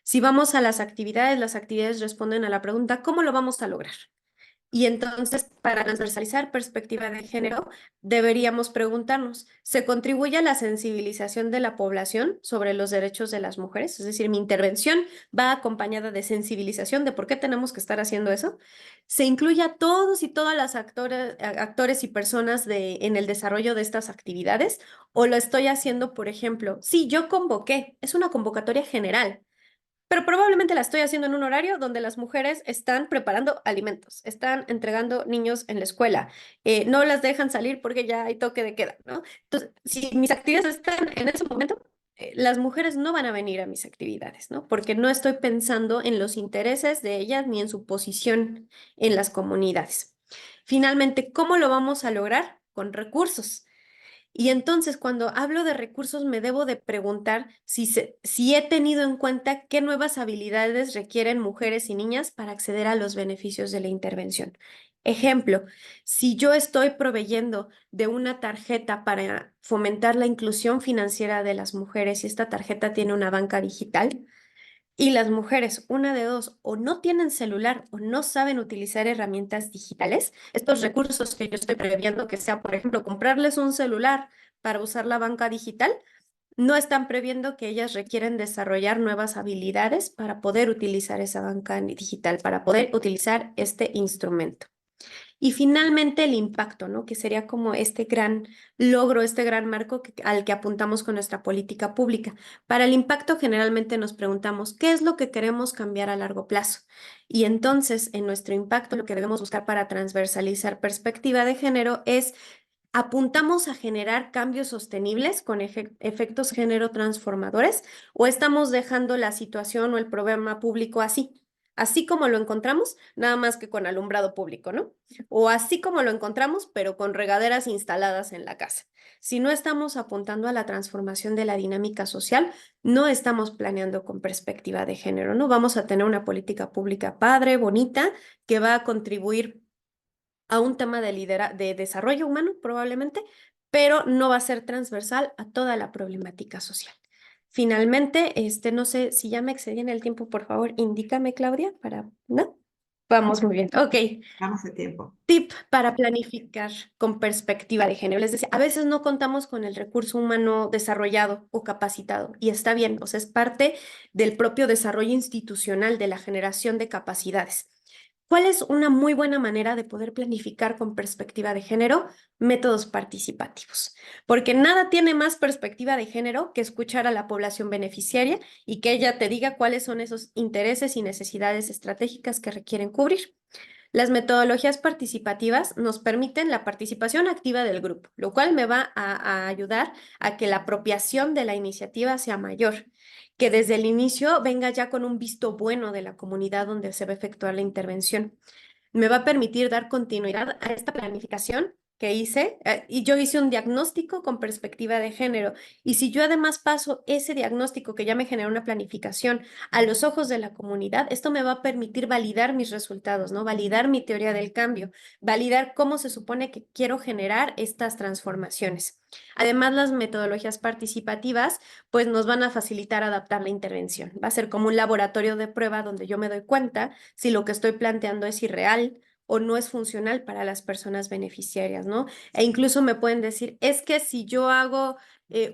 Si vamos a las actividades responden a la pregunta, ¿cómo lo vamos a lograr? Y entonces, para transversalizar perspectiva de género, deberíamos preguntarnos, ¿se contribuye a la sensibilización de la población sobre los derechos de las mujeres? Es decir, mi intervención va acompañada de sensibilización de por qué tenemos que estar haciendo eso. ¿Se incluye a todos y todas las actores y personas en el desarrollo de estas actividades? ¿O lo estoy haciendo, por ejemplo, sí, yo convoqué, es una convocatoria general, pero probablemente la estoy haciendo en un horario donde las mujeres están preparando alimentos, están entregando niños en la escuela, no las dejan salir porque ya hay toque de queda, ¿no? Entonces, si mis actividades están en ese momento, las mujeres no van a venir a mis actividades, ¿no? Porque no estoy pensando en los intereses de ellas ni en su posición en las comunidades. Finalmente, ¿cómo lo vamos a lograr? Con recursos. Y entonces, cuando hablo de recursos, me debo de preguntar si he tenido en cuenta qué nuevas habilidades requieren mujeres y niñas para acceder a los beneficios de la intervención. Ejemplo, si yo estoy proveyendo de una tarjeta para fomentar la inclusión financiera de las mujeres y esta tarjeta tiene una banca digital, y las mujeres, una de dos, o no tienen celular o no saben utilizar herramientas digitales, estos recursos que yo estoy previendo, que sea, por ejemplo, comprarles un celular para usar la banca digital, no están previendo que ellas requieren desarrollar nuevas habilidades para poder utilizar esa banca digital, para poder utilizar este instrumento. Y finalmente el impacto, ¿no? Que sería como este gran logro, este gran marco al que apuntamos con nuestra política pública. Para el impacto generalmente nos preguntamos, ¿qué es lo que queremos cambiar a largo plazo? Y entonces en nuestro impacto lo que debemos buscar para transversalizar perspectiva de género es ¿apuntamos a generar cambios sostenibles con efectos género transformadores o estamos dejando la situación o el problema público así como lo encontramos, nada más que con alumbrado público, ¿no? O así como lo encontramos, pero con regaderas instaladas en la casa? Si no estamos apuntando a la transformación de la dinámica social, no estamos planeando con perspectiva de género, ¿no? Vamos a tener una política pública padre, bonita, que va a contribuir a un tema de desarrollo humano, probablemente, pero no va a ser transversal a toda la problemática social. Finalmente, no sé si ya me excedí en el tiempo, por favor, indícame, Claudia, para, ¿no? Vamos muy bien. Ok. Vamos a tiempo. Tip para planificar con perspectiva de género. Es decir, a veces no contamos con el recurso humano desarrollado o capacitado y está bien, o sea, es parte del propio desarrollo institucional de la generación de capacidades. ¿Cuál es una muy buena manera de poder planificar con perspectiva de género? Métodos participativos, porque nada tiene más perspectiva de género que escuchar a la población beneficiaria y que ella te diga cuáles son esos intereses y necesidades estratégicas que requieren cubrir. Las metodologías participativas nos permiten la participación activa del grupo, lo cual me va a ayudar a que la apropiación de la iniciativa sea mayor, que desde el inicio venga ya con un visto bueno de la comunidad donde se va a efectuar la intervención. Me va a permitir dar continuidad a esta planificación que hice, y yo hice un diagnóstico con perspectiva de género. Y si yo además paso ese diagnóstico que ya me generó una planificación a los ojos de la comunidad, esto me va a permitir validar mis resultados, ¿no? Validar mi teoría del cambio, validar cómo se supone que quiero generar estas transformaciones. Además, las metodologías participativas pues nos van a facilitar adaptar la intervención. Va a ser como un laboratorio de prueba donde yo me doy cuenta si lo que estoy planteando es irreal o no es funcional para las personas beneficiarias, ¿no? E incluso me pueden decir, es que si yo hago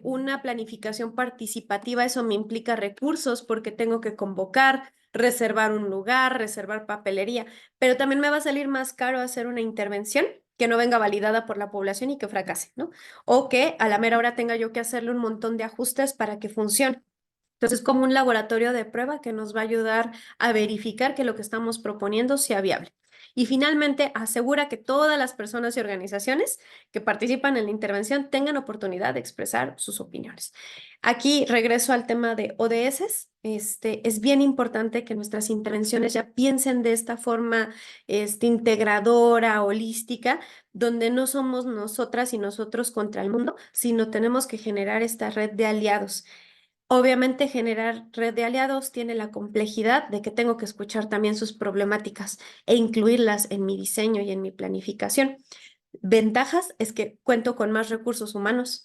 una planificación participativa, eso me implica recursos porque tengo que convocar, reservar un lugar, reservar papelería, pero también me va a salir más caro hacer una intervención que no venga validada por la población y que fracase, ¿no? O que a la mera hora tenga yo que hacerle un montón de ajustes para que funcione. Entonces, como un laboratorio de prueba que nos va a ayudar a verificar que lo que estamos proponiendo sea viable. Y finalmente, asegura que todas las personas y organizaciones que participan en la intervención tengan oportunidad de expresar sus opiniones. Aquí regreso al tema de ODS. Es bien importante que nuestras intervenciones ya piensen de esta forma integradora, holística, donde no somos nosotras y nosotros contra el mundo, sino tenemos que generar esta red de aliados. Obviamente, generar red de aliados tiene la complejidad de que tengo que escuchar también sus problemáticas e incluirlas en mi diseño y en mi planificación. Ventajas es que cuento con más recursos humanos,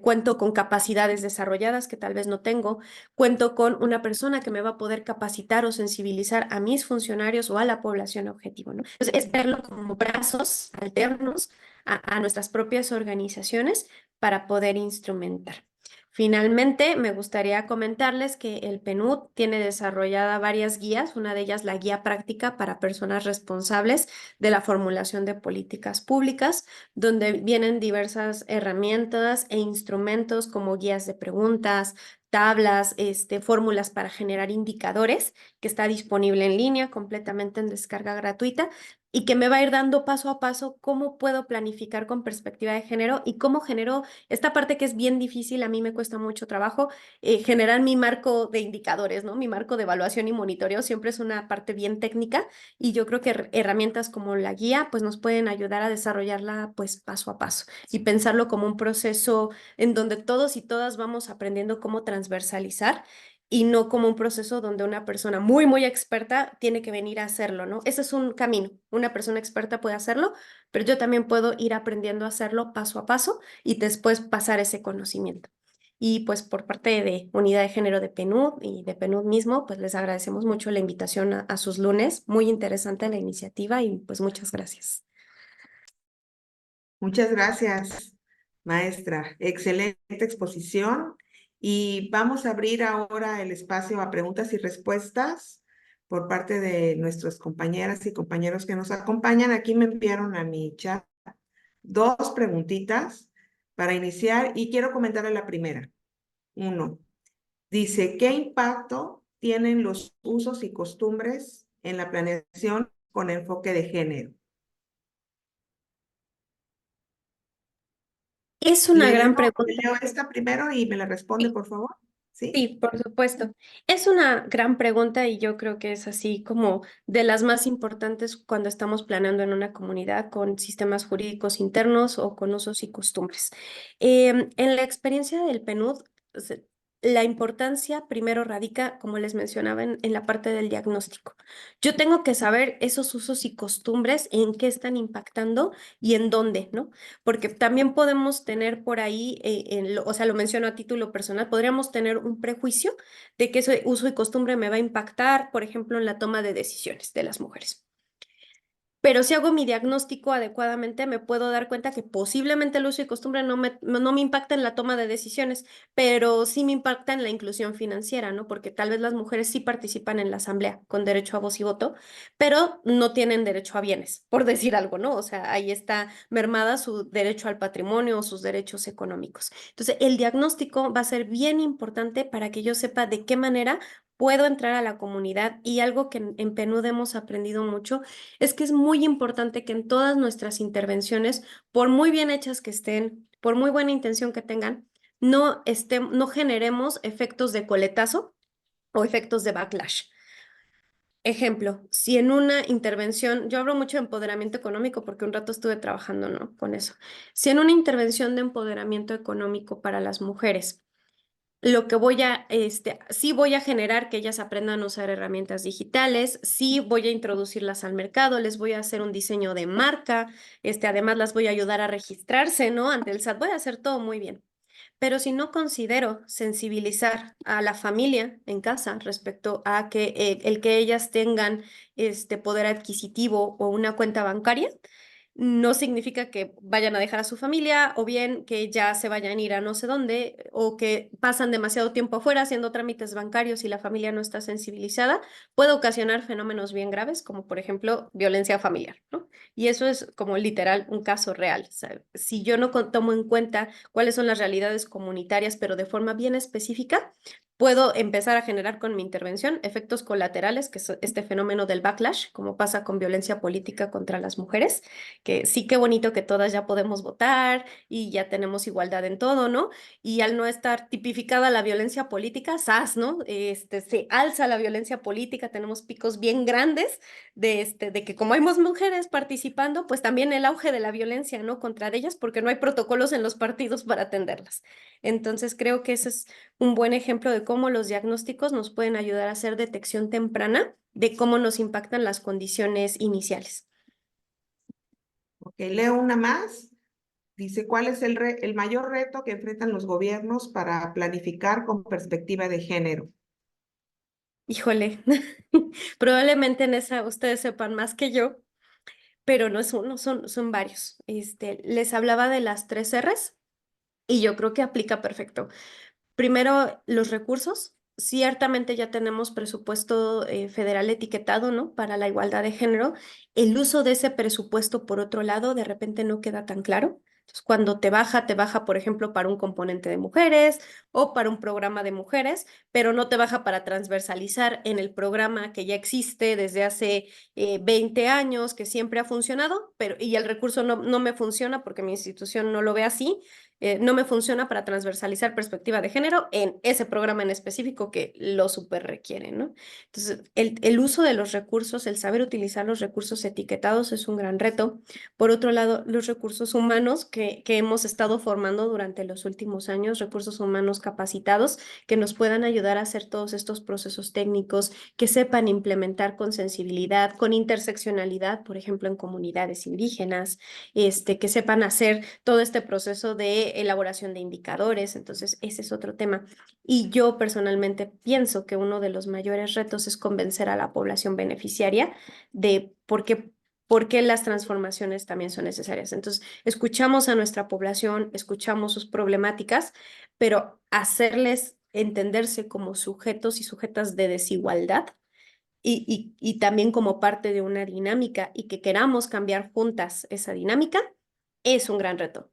cuento con capacidades desarrolladas que tal vez no tengo, cuento con una persona que me va a poder capacitar o sensibilizar a mis funcionarios o a la población objetivo, ¿no? Entonces, es verlo como brazos alternos a nuestras propias organizaciones para poder instrumentar. Finalmente, me gustaría comentarles que el PNUD tiene desarrollada varias guías, una de ellas la guía práctica para personas responsables de la formulación de políticas públicas, donde vienen diversas herramientas e instrumentos como guías de preguntas, tablas, fórmulas para generar indicadores, que está disponible en línea, completamente en descarga gratuita, y que me va a ir dando paso a paso cómo puedo planificar con perspectiva de género y cómo genero esta parte que es bien difícil, a mí me cuesta mucho trabajo, generar mi marco de indicadores, ¿no? Mi marco de evaluación y monitoreo siempre es una parte bien técnica y yo creo que herramientas como la guía pues nos pueden ayudar a desarrollarla pues paso a paso y pensarlo como un proceso en donde todos y todas vamos aprendiendo cómo transversalizar y no como un proceso donde una persona muy, muy experta tiene que venir a hacerlo, ¿no? Ese es un camino. Una persona experta puede hacerlo, pero yo también puedo ir aprendiendo a hacerlo paso a paso y después pasar ese conocimiento. Y pues por parte de Unidad de Género de PNUD y de PNUD mismo, pues les agradecemos mucho la invitación a sus lunes. Muy interesante la iniciativa y pues muchas gracias. Muchas gracias, maestra. Excelente exposición. Y vamos a abrir ahora el espacio a preguntas y respuestas por parte de nuestras compañeras y compañeros que nos acompañan. Aquí me enviaron a mi chat dos preguntitas para iniciar y quiero comentarle la primera. Uno, dice, ¿qué impacto tienen los usos y costumbres en la planeación con enfoque de género? Es una gran Leo pregunta. esta primero y me la responde, por favor. ¿Sí? Sí, por supuesto. Es una gran pregunta y yo creo que es así como de las más importantes cuando estamos planeando en una comunidad con sistemas jurídicos internos o con usos y costumbres. En la experiencia del PNUD, la importancia primero radica, como les mencionaba, en la parte del diagnóstico. Yo tengo que saber esos usos y costumbres, en qué están impactando y en dónde, ¿no? Porque también podemos tener por ahí, o sea, lo menciono a título personal, podríamos tener un prejuicio de que ese uso y costumbre me va a impactar, por ejemplo, en la toma de decisiones de las mujeres. Pero si hago mi diagnóstico adecuadamente, me puedo dar cuenta que posiblemente el uso y costumbre no me impacta en la toma de decisiones, pero sí me impacta en la inclusión financiera, ¿no? Porque tal vez las mujeres sí participan en la asamblea con derecho a voz y voto, pero no tienen derecho a bienes, por decir algo, ¿no? O sea, ahí está mermada su derecho al patrimonio o sus derechos económicos. Entonces, el diagnóstico va a ser bien importante para que yo sepa de qué manera puedo entrar a la comunidad, y algo que en PNUD hemos aprendido mucho es que es muy importante que en todas nuestras intervenciones, por muy bien hechas que estén, por muy buena intención que tengan, no generemos efectos de coletazo o efectos de backlash. Ejemplo, si en una intervención, yo hablo mucho de empoderamiento económico porque un rato estuve trabajando, ¿no? Con eso. Si en una intervención de empoderamiento económico para las mujeres, lo que sí voy a generar que ellas aprendan a usar herramientas digitales, sí voy a introducirlas al mercado, les voy a hacer un diseño de marca, además las voy a ayudar a registrarse, ¿no? Ante el SAT, voy a hacer todo muy bien. Pero si no considero sensibilizar a la familia en casa respecto a que el que ellas tengan este poder adquisitivo o una cuenta bancaria, no significa que vayan a dejar a su familia, o bien que ya se vayan a ir a no sé dónde, o que pasan demasiado tiempo afuera haciendo trámites bancarios y la familia no está sensibilizada. Puede ocasionar fenómenos bien graves, como por ejemplo violencia familiar, ¿no? Y eso es como literal un caso real. O sea, si yo no tomo en cuenta cuáles son las realidades comunitarias, pero de forma bien específica, puedo empezar a generar con mi intervención efectos colaterales, que es este fenómeno del backlash, como pasa con violencia política contra las mujeres, que sí, qué bonito que todas ya podemos votar y ya tenemos igualdad en todo, ¿no? Y al no estar tipificada la violencia política, ¡zas!, ¿no? Se alza la violencia política, tenemos picos bien grandes de que como hay más mujeres participando, pues también el auge de la violencia, ¿no? Contra ellas, porque no hay protocolos en los partidos para atenderlas. Entonces, creo que ese es un buen ejemplo de cómo los diagnósticos nos pueden ayudar a hacer detección temprana de cómo nos impactan las condiciones iniciales. Ok, leo una más. Dice, ¿cuál es el mayor reto que enfrentan los gobiernos para planificar con perspectiva de género? Híjole, probablemente en esa ustedes sepan más que yo, pero no es uno, son varios. Les hablaba de las 3 Rs y yo creo que aplica perfecto. Primero, los recursos. Ciertamente ya tenemos presupuesto federal etiquetado, ¿no? Para la igualdad de género. El uso de ese presupuesto, por otro lado, de repente no queda tan claro. Entonces, cuando te baja, por ejemplo, para un componente de mujeres o para un programa de mujeres, pero no te baja para transversalizar en el programa que ya existe desde hace 20 años, que siempre ha funcionado, y el recurso no me funciona porque mi institución no lo ve así. No me funciona para transversalizar perspectiva de género en ese programa en específico que lo super requiere, ¿no? Entonces, el uso de los recursos, el saber utilizar los recursos etiquetados es un gran reto. Por otro lado, los recursos humanos que hemos estado formando durante los últimos años, recursos humanos capacitados que nos puedan ayudar a hacer todos estos procesos técnicos, que sepan implementar con sensibilidad, con interseccionalidad, por ejemplo, en comunidades indígenas, que sepan hacer todo este proceso de elaboración de indicadores. Entonces, ese es otro tema. Y yo personalmente pienso que uno de los mayores retos es convencer a la población beneficiaria de por qué las transformaciones también son necesarias. Entonces, escuchamos a nuestra población, escuchamos sus problemáticas, pero hacerles entenderse como sujetos y sujetas de desigualdad y también como parte de una dinámica, y que queramos cambiar juntas esa dinámica, es un gran reto.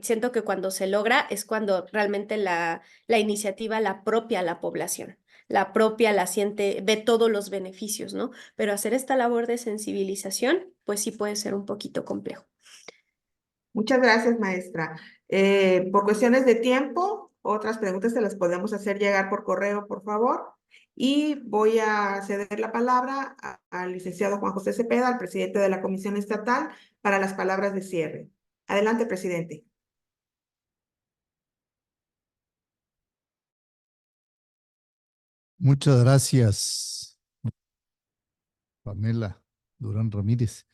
Siento que cuando se logra es cuando realmente la iniciativa la propia la población, la propia la siente, ve todos los beneficios, ¿no? Pero hacer esta labor de sensibilización, pues sí puede ser un poquito complejo. Muchas gracias, maestra. Por cuestiones de tiempo, otras preguntas se las podemos hacer llegar por correo, por favor. Y voy a ceder la palabra al licenciado Juan José Cepeda, al presidente de la Comisión Estatal, para las palabras de cierre. Adelante, presidente. Muchas gracias, Pamela Durán Ramírez.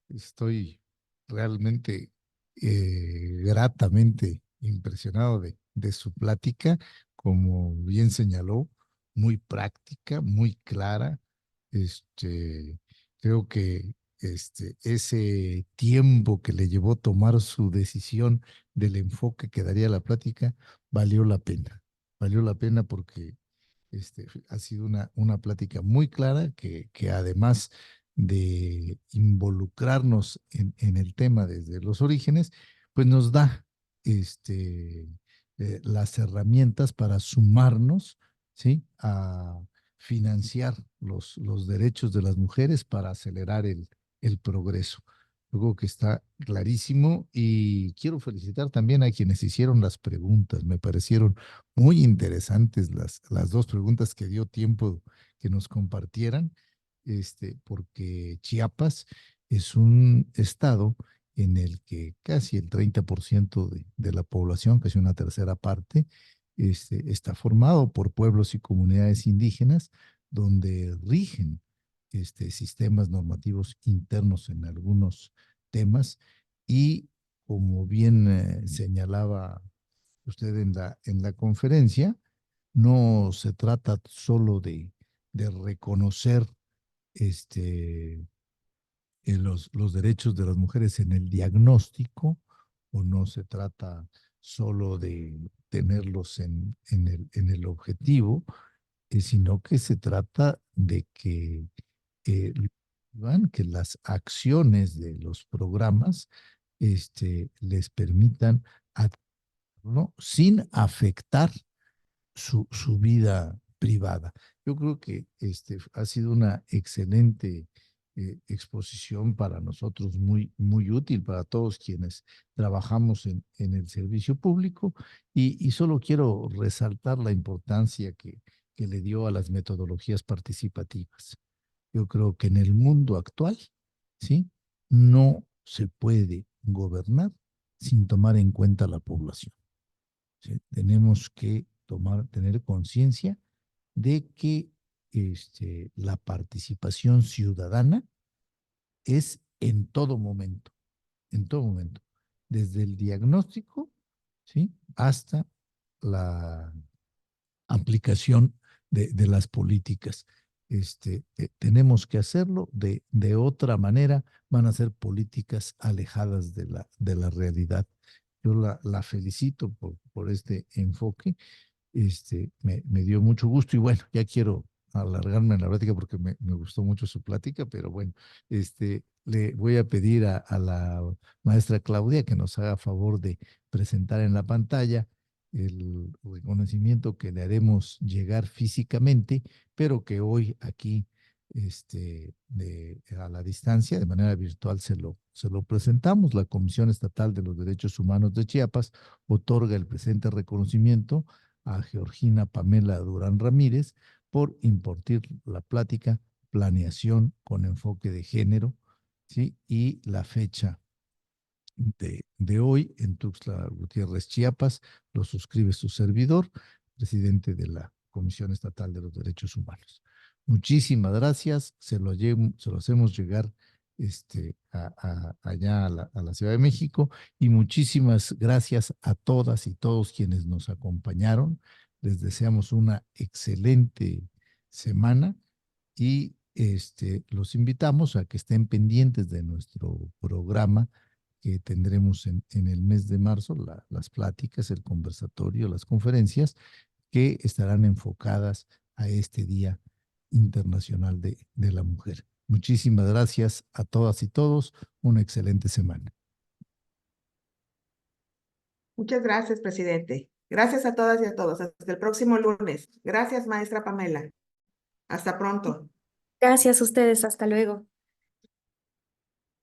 Estoy realmente gratamente impresionado de su plática, como bien señaló, muy práctica, muy clara. Este, creo que ese tiempo que le llevó tomar su decisión del enfoque que daría la plática valió la pena. Valió la pena porque ha sido una plática muy clara que además de involucrarnos en el tema desde los orígenes, pues nos da las herramientas para sumarnos, ¿sí?, a financiar los derechos de las mujeres para acelerar el progreso. Yo creo que está clarísimo y quiero felicitar también a quienes hicieron las preguntas. Me parecieron muy interesantes las dos preguntas que dio tiempo que nos compartieran, porque Chiapas es un estado en el que casi el 30% de la población, casi una tercera parte, está formado por pueblos y comunidades indígenas donde rigen sistemas normativos internos en algunos temas y como bien señalaba usted en la conferencia, no se trata solo de reconocer los derechos de las mujeres en el diagnóstico, o no se trata solo de tenerlos en el objetivo, sino que se trata de eh, que las acciones de los programas les permitan, ¿no?, sin afectar su vida privada. Yo creo que ha sido una excelente exposición para nosotros, muy útil para todos quienes trabajamos en el servicio público y solo quiero resaltar la importancia que le dio a las metodologías participativas. Yo creo que en el mundo actual, ¿sí?, no se puede gobernar sin tomar en cuenta la población. ¿Sí? Tenemos que tener conciencia de que la participación ciudadana es en todo momento, desde el diagnóstico, ¿sí?, hasta la aplicación de las políticas. Tenemos que hacerlo, de otra manera van a ser políticas alejadas de la realidad. Yo la felicito por este enfoque. Me dio mucho gusto y bueno, ya quiero alargarme en la plática porque me gustó mucho su plática, pero bueno, le voy a pedir a la maestra Claudia que nos haga favor de presentar en la pantalla el reconocimiento que le haremos llegar físicamente, pero que hoy aquí a la distancia, de manera virtual, se lo presentamos. La Comisión Estatal de los Derechos Humanos de Chiapas otorga el presente reconocimiento a Georgina Pamela Durán Ramírez por impartir la plática Planeación con enfoque de género, ¿sí?, y la fecha de hoy en Tuxtla Gutiérrez, Chiapas, lo suscribe su servidor, presidente de la Comisión Estatal de los Derechos Humanos. Muchísimas gracias, se lo hacemos llegar allá a la Ciudad de México, y muchísimas gracias a todas y todos quienes nos acompañaron. Les deseamos una excelente semana y los invitamos a que estén pendientes de nuestro programa que tendremos en el mes de marzo, las pláticas, el conversatorio, las conferencias que estarán enfocadas a este Día Internacional de la Mujer. Muchísimas gracias a todas y todos. Una excelente semana. Muchas gracias, presidente. Gracias a todas y a todos. Hasta el próximo lunes. Gracias, maestra Pamela. Hasta pronto. Gracias a ustedes, hasta luego.